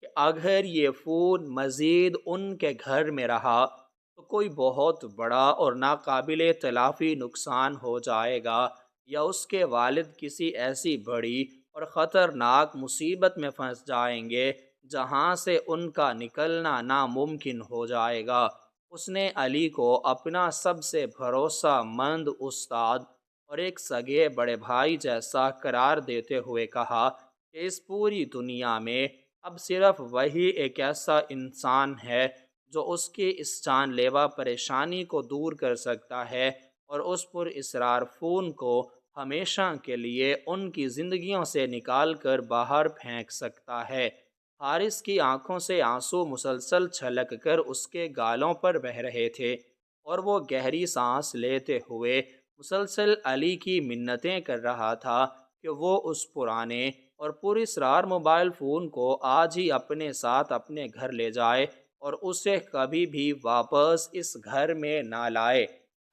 کہ اگر یہ فون مزید ان کے گھر میں رہا تو کوئی بہت بڑا اور ناقابل تلافی نقصان ہو جائے گا، یا اس کے والد کسی ایسی بڑی اور خطرناک مصیبت میں پھنس جائیں گے جہاں سے ان کا نکلنا ناممکن ہو جائے گا۔ اس نے علی کو اپنا سب سے بھروسہ مند استاد اور ایک سگے بڑے بھائی جیسا قرار دیتے ہوئے کہا کہ اس پوری دنیا میں اب صرف وہی ایک ایسا انسان ہے جو اس کی اس جان لیوا پریشانی کو دور کر سکتا ہے اور اس پر اسرار فون کو ہمیشہ کے لیے ان کی زندگیوں سے نکال کر باہر پھینک سکتا ہے۔ حارث کی آنکھوں سے آنسو مسلسل چھلک کر اس کے گالوں پر بہہ رہے تھے اور وہ گہری سانس لیتے ہوئے مسلسل علی کی منتیں کر رہا تھا کہ وہ اس پرانے اور پراسرار موبائل فون کو آج ہی اپنے ساتھ اپنے گھر لے جائے اور اسے کبھی بھی واپس اس گھر میں نہ لائے۔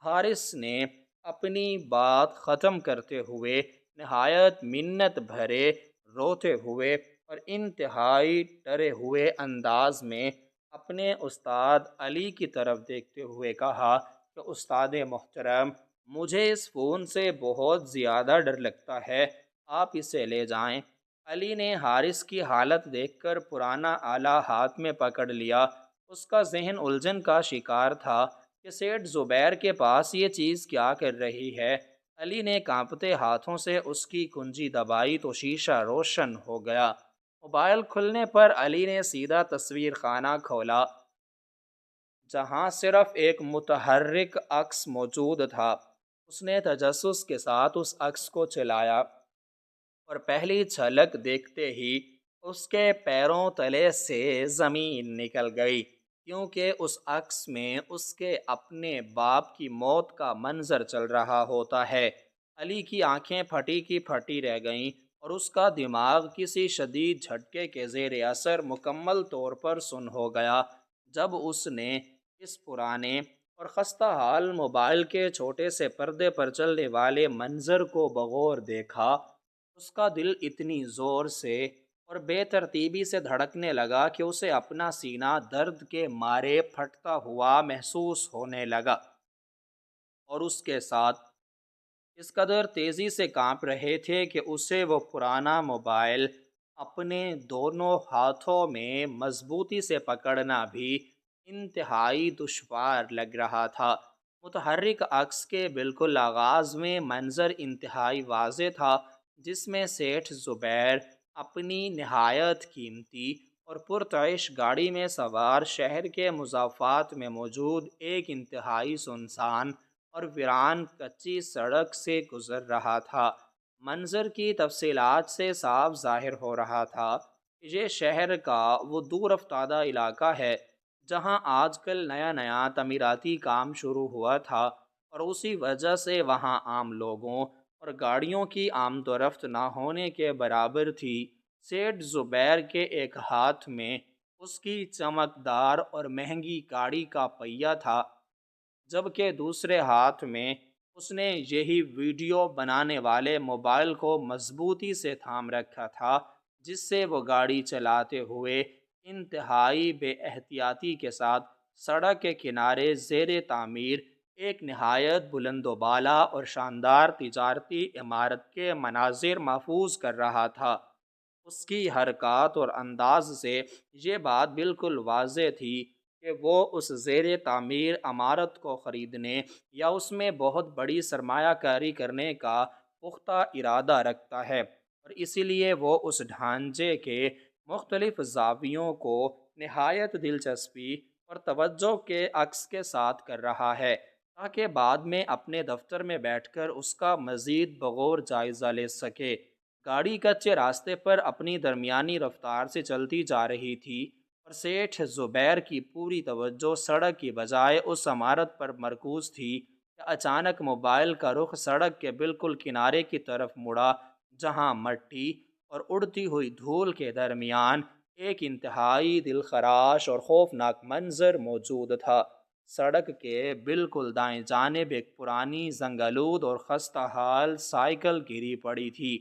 حارث نے اپنی بات ختم کرتے ہوئے نہایت منت بھرے، روتے ہوئے اور انتہائی ڈرے ہوئے انداز میں اپنے استاد علی کی طرف دیکھتے ہوئے کہا کہ استاد محترم، مجھے اس فون سے بہت زیادہ ڈر لگتا ہے، آپ اسے لے جائیں۔ علی نے حارث کی حالت دیکھ کر پرانا آلہ ہاتھ میں پکڑ لیا۔ اس کا ذہن الجھن کا شکار تھا کہ سیٹھ زبیر کے پاس یہ چیز کیا کر رہی ہے۔ علی نے کانپتے ہاتھوں سے اس کی کنجی دبائی تو شیشہ روشن ہو گیا۔ موبائل کھلنے پر علی نے سیدھا تصویر خانہ کھولا جہاں صرف ایک متحرک عکس موجود تھا۔ اس نے تجسس کے ساتھ اس عکس کو چلایا اور پہلی جھلک دیکھتے ہی اس کے پیروں تلے سے زمین نکل گئی، کیونکہ اس عکس میں اس کے اپنے باپ کی موت کا منظر چل رہا ہوتا ہے۔ علی کی آنکھیں پھٹی کی پھٹی رہ گئیں اور اس کا دماغ کسی شدید جھٹکے کے زیر اثر مکمل طور پر سن ہو گیا۔ جب اس نے اس پرانے اور خستہ حال موبائل کے چھوٹے سے پردے پر چلنے والے منظر کو بغور دیکھا، اس کا دل اتنی زور سے اور بے ترتیبی سے دھڑکنے لگا کہ اسے اپنا سینہ درد کے مارے پھٹتا ہوا محسوس ہونے لگا اور اس کے ساتھ اس قدر تیزی سے کانپ رہے تھے کہ اسے وہ پرانا موبائل اپنے دونوں ہاتھوں میں مضبوطی سے پکڑنا بھی انتہائی دشوار لگ رہا تھا۔ متحرک عکس کے بالکل آغاز میں منظر انتہائی واضح تھا، جس میں سیٹھ زبیر اپنی نہایت قیمتی اور پرتعش گاڑی میں سوار شہر کے مضافات میں موجود ایک انتہائی سنسان اور ویران کچی سڑک سے گزر رہا تھا۔ منظر کی تفصیلات سے صاف ظاہر ہو رہا تھا کہ یہ شہر کا وہ دور افتادہ علاقہ ہے جہاں آج کل نیا نیا تعمیراتی کام شروع ہوا تھا، اور اسی وجہ سے وہاں عام لوگوں اور گاڑیوں کی آمد و رفت نہ ہونے کے برابر تھی۔ سیٹھ زبیر کے ایک ہاتھ میں اس کی چمکدار اور مہنگی گاڑی کا پہیہ تھا، جبکہ دوسرے ہاتھ میں اس نے یہی ویڈیو بنانے والے موبائل کو مضبوطی سے تھام رکھا تھا، جس سے وہ گاڑی چلاتے ہوئے انتہائی بے احتیاطی کے ساتھ سڑک کے کنارے زیر تعمیر ایک نہایت بلند و بالا اور شاندار تجارتی عمارت کے مناظر محفوظ کر رہا تھا۔ اس کی حرکات اور انداز سے یہ بات بالکل واضح تھی کہ وہ اس زیر تعمیر عمارت کو خریدنے یا اس میں بہت بڑی سرمایہ کاری کرنے کا پختہ ارادہ رکھتا ہے، اور اسی لیے وہ اس ڈھانچے کے مختلف زاویوں کو نہایت دلچسپی اور توجہ کے عکس کے ساتھ کر رہا ہے، تاکہ بعد میں اپنے دفتر میں بیٹھ کر اس کا مزید بغور جائزہ لے سکے۔ گاڑی کچے راستے پر اپنی درمیانی رفتار سے چلتی جا رہی تھی، اور سیٹھ زبیر کی پوری توجہ سڑک کی بجائے اس عمارت پر مرکوز تھی کہ اچانک موبائل کا رخ سڑک کے بالکل کنارے کی طرف مڑا، جہاں مٹی اور اڑتی ہوئی دھول کے درمیان ایک انتہائی دلخراش اور خوفناک منظر موجود تھا۔ سڑک کے بالکل دائیں جانب ایک پرانی زنگ آلود اور خستہ حال سائیکل گری پڑی تھی،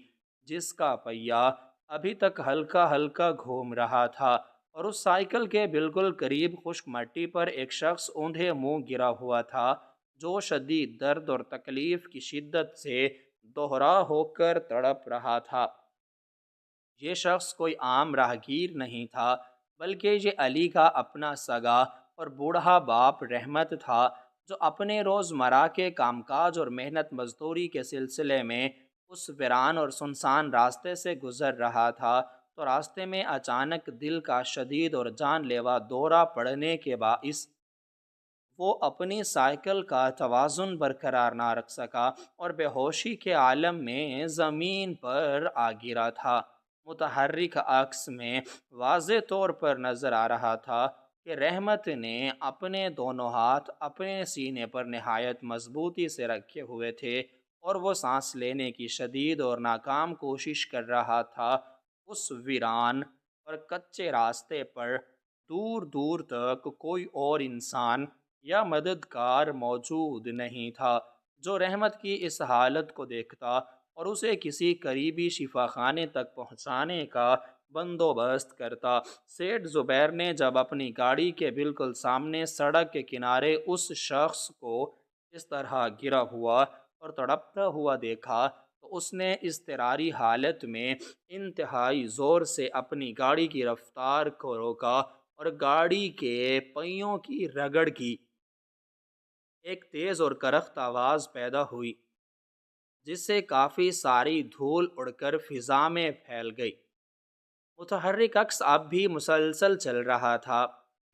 جس کا پہیہ ابھی تک ہلکا ہلکا گھوم رہا تھا، اور اس سائیکل کے بالکل قریب خشک مٹی پر ایک شخص اوندھے منہ گرا ہوا تھا، جو شدید درد اور تکلیف کی شدت سے دوہرا ہو کر تڑپ رہا تھا۔ یہ شخص کوئی عام راہگیر نہیں تھا، بلکہ یہ علی کا اپنا سگا اور بوڑھا باپ رحمت تھا، جو اپنے روزمرہ کے کام کاج اور محنت مزدوری کے سلسلے میں اس ویران اور سنسان راستے سے گزر رہا تھا، تو راستے میں اچانک دل کا شدید اور جان لیوا دورہ پڑنے کے باعث وہ اپنی سائیکل کا توازن برقرار نہ رکھ سکا اور بے ہوشی کے عالم میں زمین پر آ گرا تھا۔ متحرک عکس میں واضح طور پر نظر آ رہا تھا کہ رحمت نے اپنے دونوں ہاتھ اپنے سینے پر نہایت مضبوطی سے رکھے ہوئے تھے، اور وہ سانس لینے کی شدید اور ناکام کوشش کر رہا تھا۔ اس ویران اور کچے راستے پر دور دور تک کوئی اور انسان یا مددگار موجود نہیں تھا جو رحمت کی اس حالت کو دیکھتا اور اسے کسی قریبی شفا خانے تک پہنچانے کا بندوبست کرتا۔ سیٹھ زبیر نے جب اپنی گاڑی کے بالکل سامنے سڑک کے کنارے اس شخص کو اس طرح گرا ہوا اور تڑپتا ہوا دیکھا، تو اس نے اضطراری حالت میں انتہائی زور سے اپنی گاڑی کی رفتار کو روکا، اور گاڑی کے پہیوں کی رگڑ کی ایک تیز اور کرخت آواز پیدا ہوئی، جس سے کافی ساری دھول اڑ کر فضا میں پھیل گئی۔ متحرک عکس اب بھی مسلسل چل رہا تھا،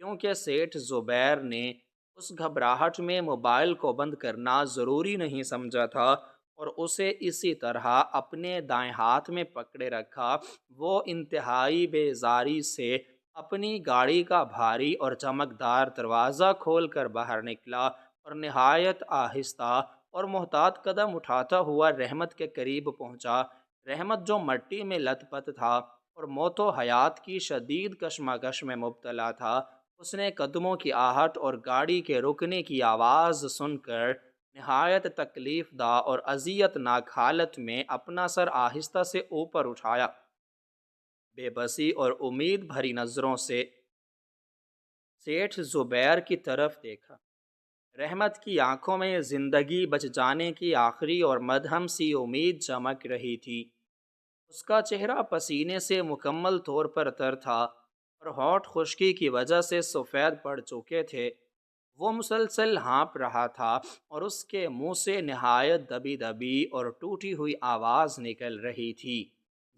کیونکہ سیٹھ زبیر نے اس گھبراہٹ میں موبائل کو بند کرنا ضروری نہیں سمجھا تھا، اور اسے اسی طرح اپنے دائیں ہاتھ میں پکڑے رکھا۔ وہ انتہائی بیزاری سے اپنی گاڑی کا بھاری اور چمکدار دروازہ کھول کر باہر نکلا، اور نہایت آہستہ اور محتاط قدم اٹھاتا ہوا رحمت کے قریب پہنچا۔ رحمت، جو مٹی میں لت پت تھا اور موت و حیات کی شدید کشمکش میں مبتلا تھا، اس نے قدموں کی آہٹ اور گاڑی کے رکنے کی آواز سن کر نہایت تکلیف دہ اور اذیت ناک حالت میں اپنا سر آہستہ سے اوپر اٹھایا، بے بسی اور امید بھری نظروں سے سیٹھ زبیر کی طرف دیکھا۔ رحمت کی آنکھوں میں زندگی بچ جانے کی آخری اور مدھم سی امید چمک رہی تھی۔ اس کا چہرہ پسینے سے مکمل طور پر تر تھا، اور ہونٹ خشکی کی وجہ سے سفید پڑ چکے تھے۔ وہ مسلسل ہانپ رہا تھا، اور اس کے منہ سے نہایت دبی دبی اور ٹوٹی ہوئی آواز نکل رہی تھی،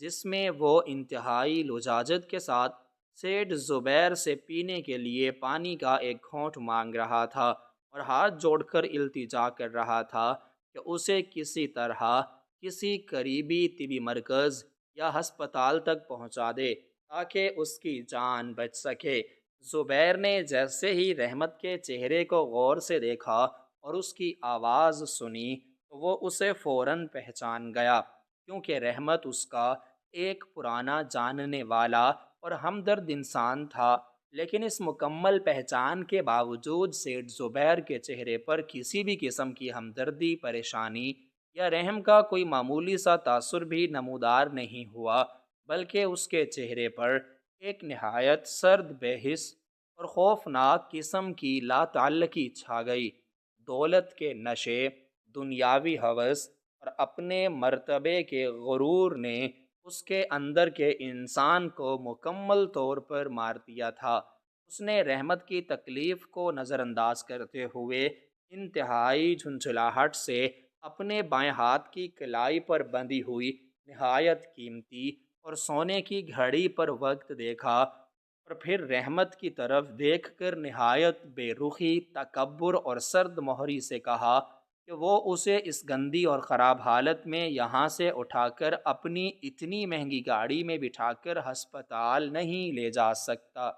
جس میں وہ انتہائی لجاجت کے ساتھ سیٹھ زبیر سے پینے کے لیے پانی کا ایک گھونٹ مانگ رہا تھا، اور ہاتھ جوڑ کر التجا کر رہا تھا کہ اسے کسی طرح کسی قریبی طبی مرکز یا ہسپتال تک پہنچا دے تاکہ اس کی جان بچ سکے۔ زبیر نے جیسے ہی رحمت کے چہرے کو غور سے دیکھا اور اس کی آواز سنی، تو وہ اسے فوراً پہچان گیا، کیونکہ رحمت اس کا ایک پرانا جاننے والا اور ہمدرد انسان تھا، لیکن اس مکمل پہچان کے باوجود سیٹھ زبیر کے چہرے پر کسی بھی قسم کی ہمدردی، پریشانی یا رحم کا کوئی معمولی سا تاثر بھی نمودار نہیں ہوا، بلکہ اس کے چہرے پر ایک نہایت سرد، بے حس اور خوفناک قسم کی لا تعلقی چھا گئی۔ دولت کے نشے، دنیاوی ہوس اور اپنے مرتبے کے غرور نے اس کے اندر کے انسان کو مکمل طور پر مار دیا تھا۔ اس نے رحمت کی تکلیف کو نظر انداز کرتے ہوئے انتہائی جھنجھلاہٹ سے اپنے بائیں ہاتھ کی کلائی پر بندھی ہوئی نہایت قیمتی اور سونے کی گھڑی پر وقت دیکھا، اور پھر رحمت کی طرف دیکھ کر نہایت بے رخی، تکبر اور سرد مہری سے کہا کہ وہ اسے اس گندی اور خراب حالت میں یہاں سے اٹھا کر اپنی اتنی مہنگی گاڑی میں بٹھا کر ہسپتال نہیں لے جا سکتا،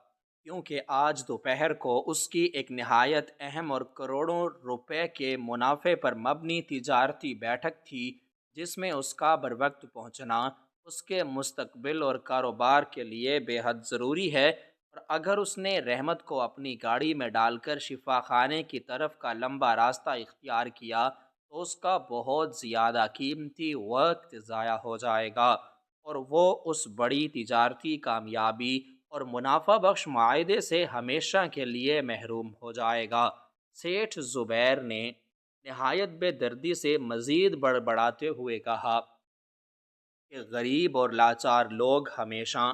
کیونکہ آج دوپہر کو اس کی ایک نہایت اہم اور کروڑوں روپے کے منافع پر مبنی تجارتی بیٹھک تھی، جس میں اس کا بروقت پہنچنا اس کے مستقبل اور کاروبار کے لیے بے حد ضروری ہے۔ اور اگر اس نے رحمت کو اپنی گاڑی میں ڈال کر شفا خانے کی طرف کا لمبا راستہ اختیار کیا تو اس کا بہت زیادہ قیمتی وقت ضائع ہو جائے گا، اور وہ اس بڑی تجارتی کامیابی اور منافع بخش معاہدے سے ہمیشہ کے لیے محروم ہو جائے گا۔ سیٹھ زبیر نے نہایت بے دردی سے مزید بڑبڑاتے ہوئے کہا کہ غریب اور لاچار لوگ ہمیشہ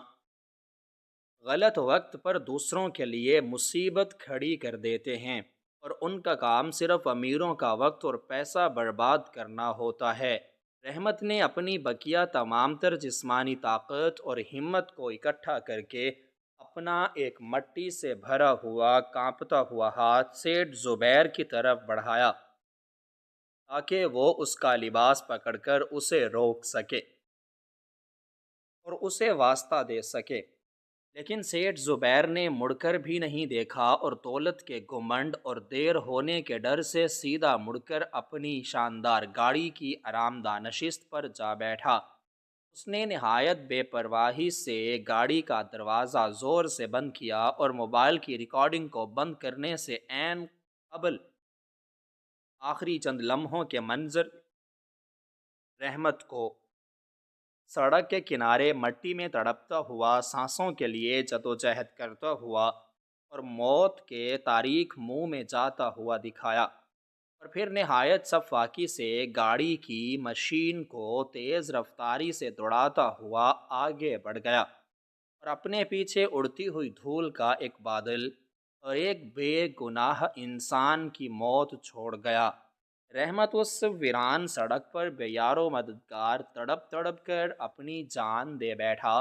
غلط وقت پر دوسروں کے لیے مصیبت کھڑی کر دیتے ہیں، اور ان کا کام صرف امیروں کا وقت اور پیسہ برباد کرنا ہوتا ہے۔ رحمت نے اپنی بقیہ تمام تر جسمانی طاقت اور ہمت کو اکٹھا کر کے اپنا ایک مٹی سے بھرا ہوا کانپتا ہوا ہاتھ سیٹھ زبیر کی طرف بڑھایا تاکہ وہ اس کا لباس پکڑ کر اسے روک سکے اور اسے واسطہ دے سکے، لیکن سیٹھ زبیر نے مڑ کر بھی نہیں دیکھا، اور دولت کے گھمنڈ اور دیر ہونے کے ڈر سے سیدھا مڑ کر اپنی شاندار گاڑی کی آرام دہ نشست پر جا بیٹھا۔ اس نے نہایت بے پرواہی سے گاڑی کا دروازہ زور سے بند کیا، اور موبائل کی ریکارڈنگ کو بند کرنے سے عین قبل آخری چند لمحوں کے منظر رحمت کو سڑک کے کنارے مٹی میں تڑپتا ہوا، سانسوں کے لیے جدوجہد کرتا ہوا اور موت کے تاریک منہ میں جاتا ہوا دکھایا، اور پھر نہایت شفاقی سے گاڑی کی مشین کو تیز رفتاری سے دوڑاتا ہوا آگے بڑھ گیا، اور اپنے پیچھے اڑتی ہوئی دھول کا ایک بادل اور ایک بے گناہ انسان کی موت چھوڑ گیا۔ رحمت اس ویران سڑک پر بے یار و مددگار تڑپ تڑپ کر اپنی جان دے بیٹھا،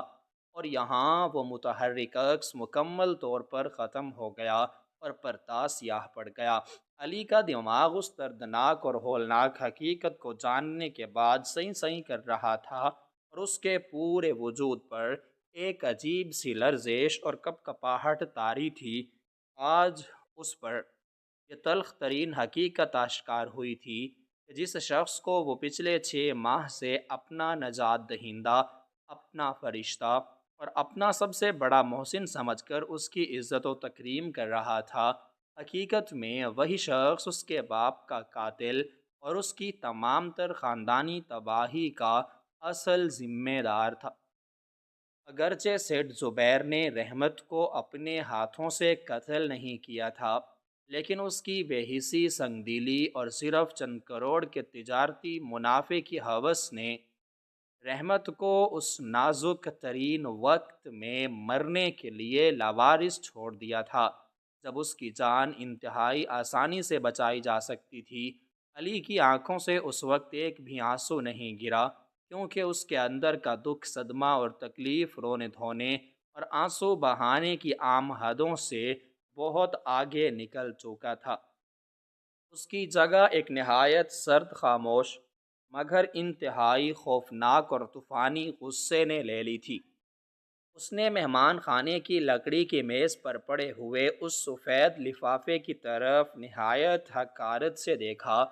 اور یہاں وہ متحرک عکس مکمل طور پر ختم ہو گیا اور پردہ سیاہ پڑ گیا۔ علی کا دماغ اس دردناک اور ہولناک حقیقت کو جاننے کے بعد سئی سئی کر رہا تھا، اور اس کے پورے وجود پر ایک عجیب سی لرزش اور کپکپاہٹ طاری تھی۔ آج اس پر یہ تلخ ترین حقیقت آشکار ہوئی تھی کہ جس شخص کو وہ پچھلے 6 ماہ سے اپنا نجات دہندہ، اپنا فرشتہ اور اپنا سب سے بڑا محسن سمجھ کر اس کی عزت و تکریم کر رہا تھا، حقیقت میں وہی شخص اس کے باپ کا قاتل اور اس کی تمام تر خاندانی تباہی کا اصل ذمہ دار تھا۔ اگرچہ سیٹھ زبیر نے رحمت کو اپنے ہاتھوں سے قتل نہیں کیا تھا، لیکن اس کی بے حسی، سنگ دلی اور صرف چند کروڑ کے تجارتی منافع کی ہوس نے رحمت کو اس نازک ترین وقت میں مرنے کے لیے لاوارث چھوڑ دیا تھا جب اس کی جان انتہائی آسانی سے بچائی جا سکتی تھی۔ علی کی آنکھوں سے اس وقت ایک بھی آنسو نہیں گرا، کیونکہ اس کے اندر کا دکھ، صدمہ اور تکلیف رونے دھونے اور آنسو بہانے کی عام حدوں سے بہت آگے نکل چکا تھا۔ اس کی جگہ ایک نہایت سرد، خاموش مگر انتہائی خوفناک اور طوفانی غصے نے لے لی تھی۔ اس نے مہمان خانے کی لکڑی کی میز پر پڑے ہوئے اس سفید لفافے کی طرف نہایت حقارت سے دیکھا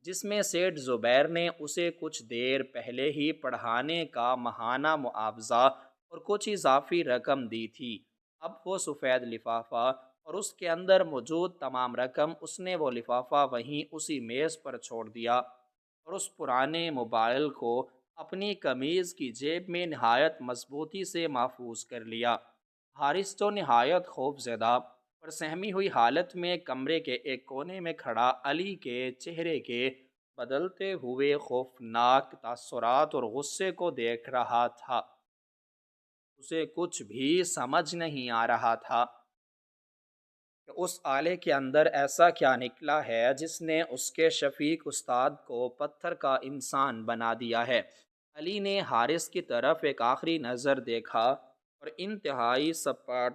جس میں سیٹھ زبیر نے اسے کچھ دیر پہلے ہی پڑھانے کا ماہانہ معاوضہ اور کچھ اضافی رقم دی تھی۔ اب وہ سفید لفافہ اور اس کے اندر موجود تمام رقم، اس نے وہ لفافہ وہیں اسی میز پر چھوڑ دیا اور اس پرانے موبائل کو اپنی قمیض کی جیب میں نہایت مضبوطی سے محفوظ کر لیا۔ حارث تو نہایت خوف زدہ اور سہمی ہوئی حالت میں کمرے کے ایک کونے میں کھڑا علی کے چہرے کے بدلتے ہوئے خوفناک تاثرات اور غصے کو دیکھ رہا تھا۔ اسے کچھ بھی سمجھ نہیں آ رہا تھا کہ اس آلے کے اندر ایسا کیا نکلا ہے جس نے اس کے شفیق استاد کو پتھر کا انسان بنا دیا ہے۔ علی نے حارث کی طرف ایک آخری نظر دیکھا اور انتہائی سپاٹ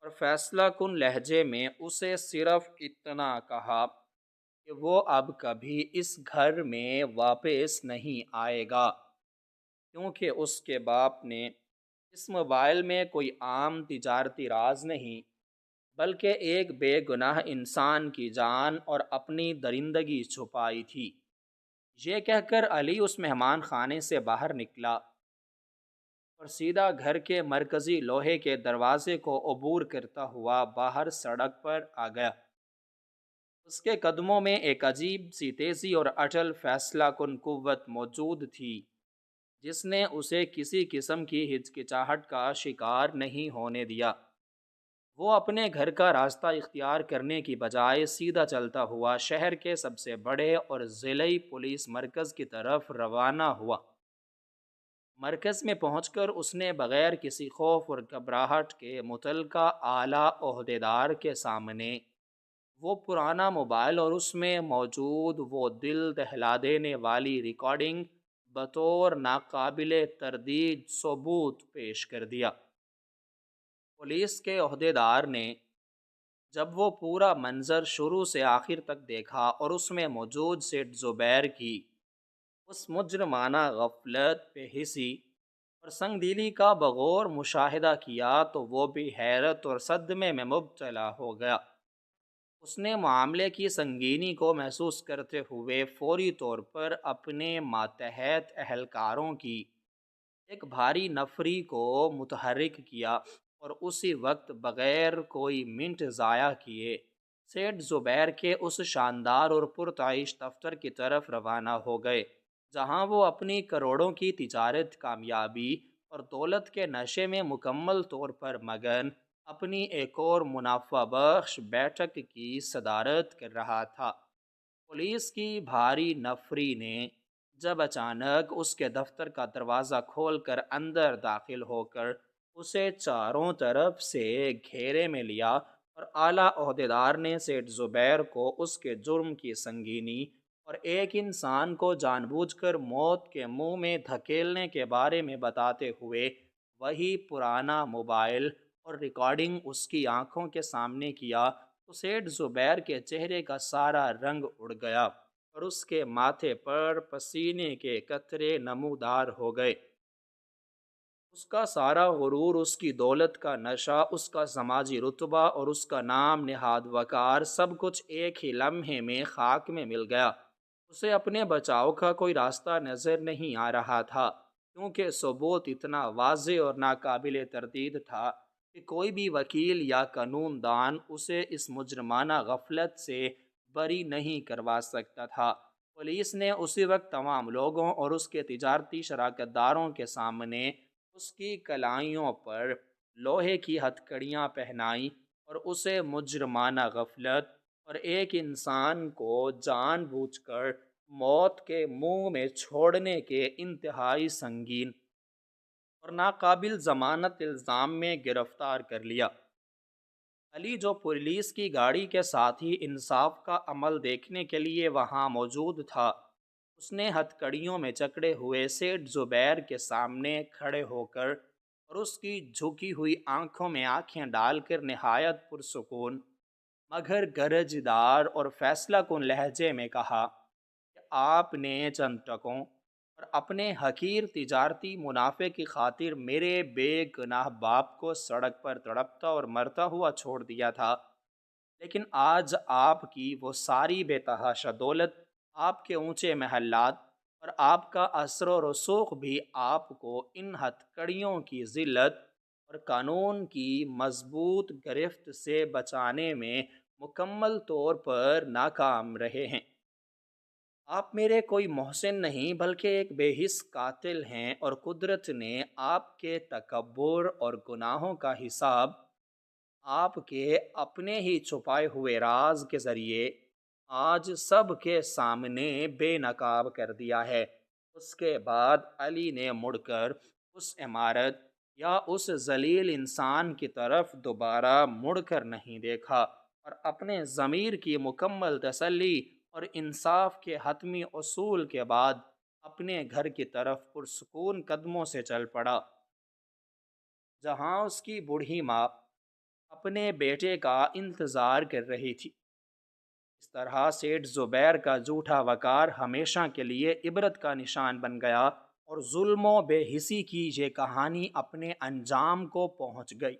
اور فیصلہ کن لہجے میں اسے صرف اتنا کہا کہ وہ اب کبھی اس گھر میں واپس نہیں آئے گا، کیونکہ اس کے باپ نے اس موبائل میں کوئی عام تجارتی راز نہیں بلکہ ایک بے گناہ انسان کی جان اور اپنی درندگی چھپائی تھی۔ یہ کہہ کر علی اس مہمان خانے سے باہر نکلا اور سیدھا گھر کے مرکزی لوہے کے دروازے کو عبور کرتا ہوا باہر سڑک پر آ گیا۔ اس کے قدموں میں ایک عجیب سی تیزی اور اٹل فیصلہ کن قوت موجود تھی جس نے اسے کسی قسم کی ہچکچاہٹ کا شکار نہیں ہونے دیا۔ وہ اپنے گھر کا راستہ اختیار کرنے کی بجائے سیدھا چلتا ہوا شہر کے سب سے بڑے اور ضلعی پولیس مرکز کی طرف روانہ ہوا۔ مرکز میں پہنچ کر اس نے بغیر کسی خوف اور گھبراہٹ کے متعلقہ اعلیٰ عہدیدار کے سامنے وہ پرانا موبائل اور اس میں موجود وہ دل دہلا دینے والی ریکارڈنگ بطور ناقابل تردید ثبوت پیش کر دیا۔ پولیس کے عہدیدار نے جب وہ پورا منظر شروع سے آخر تک دیکھا اور اس میں موجود سیٹھ زبیر کی اس مجرمانہ غفلت، بے حسی اور سنگ دلی کا بغور مشاہدہ کیا تو وہ بھی حیرت اور صدمے میں مبتلا ہو گیا۔ اس نے معاملے کی سنگینی کو محسوس کرتے ہوئے فوری طور پر اپنے ماتحت اہلکاروں کی ایک بھاری نفری کو متحرک کیا اور اسی وقت بغیر کوئی منٹ ضائع کیے سیٹھ زبیر کے اس شاندار اور پرتعیش دفتر کی طرف روانہ ہو گئے جہاں وہ اپنی کروڑوں کی تجارت، کامیابی اور دولت کے نشے میں مکمل طور پر مگن اپنی ایک اور منافع بخش بیٹھک کی صدارت کر رہا تھا۔ پولیس کی بھاری نفری نے جب اچانک اس کے دفتر کا دروازہ کھول کر اندر داخل ہو کر اسے چاروں طرف سے گھیرے میں لیا اور اعلیٰ عہدیدار نے سیٹھ زبیر کو اس کے جرم کی سنگینی اور ایک انسان کو جان بوجھ کر موت کے منہ میں دھکیلنے کے بارے میں بتاتے ہوئے وہی پرانا موبائل اور ریکارڈنگ اس کی آنکھوں کے سامنے کیا تو سیٹھ زبیر کے چہرے کا سارا رنگ اڑ گیا اور اس کے ماتھے پر پسینے کے قطرے نمودار ہو گئے۔ اس کا سارا غرور، اس کی دولت کا نشہ، اس کا سماجی رتبہ اور اس کا نام نہاد وقار سب کچھ ایک ہی لمحے میں خاک میں مل گیا۔ اسے اپنے بچاؤ کا کوئی راستہ نظر نہیں آ رہا تھا کیونکہ ثبوت اتنا واضح اور ناقابل تردید تھا کہ کوئی بھی وکیل یا قانون دان اسے اس مجرمانہ غفلت سے بری نہیں کروا سکتا تھا۔ پولیس نے اسی وقت تمام لوگوں اور اس کے تجارتی شراکت داروں کے سامنے اس کی کلائیوں پر لوہے کی ہتھکڑیاں پہنائیں اور اسے مجرمانہ غفلت اور ایک انسان کو جان بوجھ کر موت کے منہ میں چھوڑنے کے انتہائی سنگین اور ناقابل ضمانت الزام میں گرفتار کر لیا۔ علی، جو پولیس کی گاڑی کے ساتھ ہی انصاف کا عمل دیکھنے کے لیے وہاں موجود تھا، اس نے ہتھکڑیوں میں جکڑے ہوئے سیٹھ زبیر کے سامنے کھڑے ہو کر اور اس کی جھکی ہوئی آنکھوں میں آنکھیں ڈال کر نہایت پرسکون مگر گرجدار اور فیصلہ کن لہجے میں کہا کہ آپ نے چند ٹکوں اور اپنے حقیر تجارتی منافع کی خاطر میرے بے گناہ باپ کو سڑک پر تڑپتا اور مرتا ہوا چھوڑ دیا تھا، لیکن آج آپ کی وہ ساری بے تحاشا دولت آپ کے اونچے محلات اور آپ کا اثر و رسوخ بھی آپ کو ان ہتھکڑیوں کی ذلت اور قانون کی مضبوط گرفت سے بچانے میں مکمل طور پر ناکام رہے ہیں۔ آپ میرے کوئی محسن نہیں بلکہ ایک بے حس قاتل ہیں، اور قدرت نے آپ کے تکبر اور گناہوں کا حساب آپ کے اپنے ہی چھپائے ہوئے راز کے ذریعے آج سب کے سامنے بے نقاب کر دیا ہے۔ اس کے بعد علی نے مڑ کر اس عمارت یا اس ذلیل انسان کی طرف دوبارہ مڑ کر نہیں دیکھا، اور اپنے ضمیر کی مکمل تسلی اور انصاف کے حتمی اصول کے بعد اپنے گھر کی طرف پرسکون قدموں سے چل پڑا، جہاں اس کی بوڑھی ماں اپنے بیٹے کا انتظار کر رہی تھی۔ اس طرح سیٹھ زبیر کا جھوٹا وقار ہمیشہ کے لیے عبرت کا نشان بن گیا، اور ظلم و بے حسی کی یہ کہانی اپنے انجام کو پہنچ گئی۔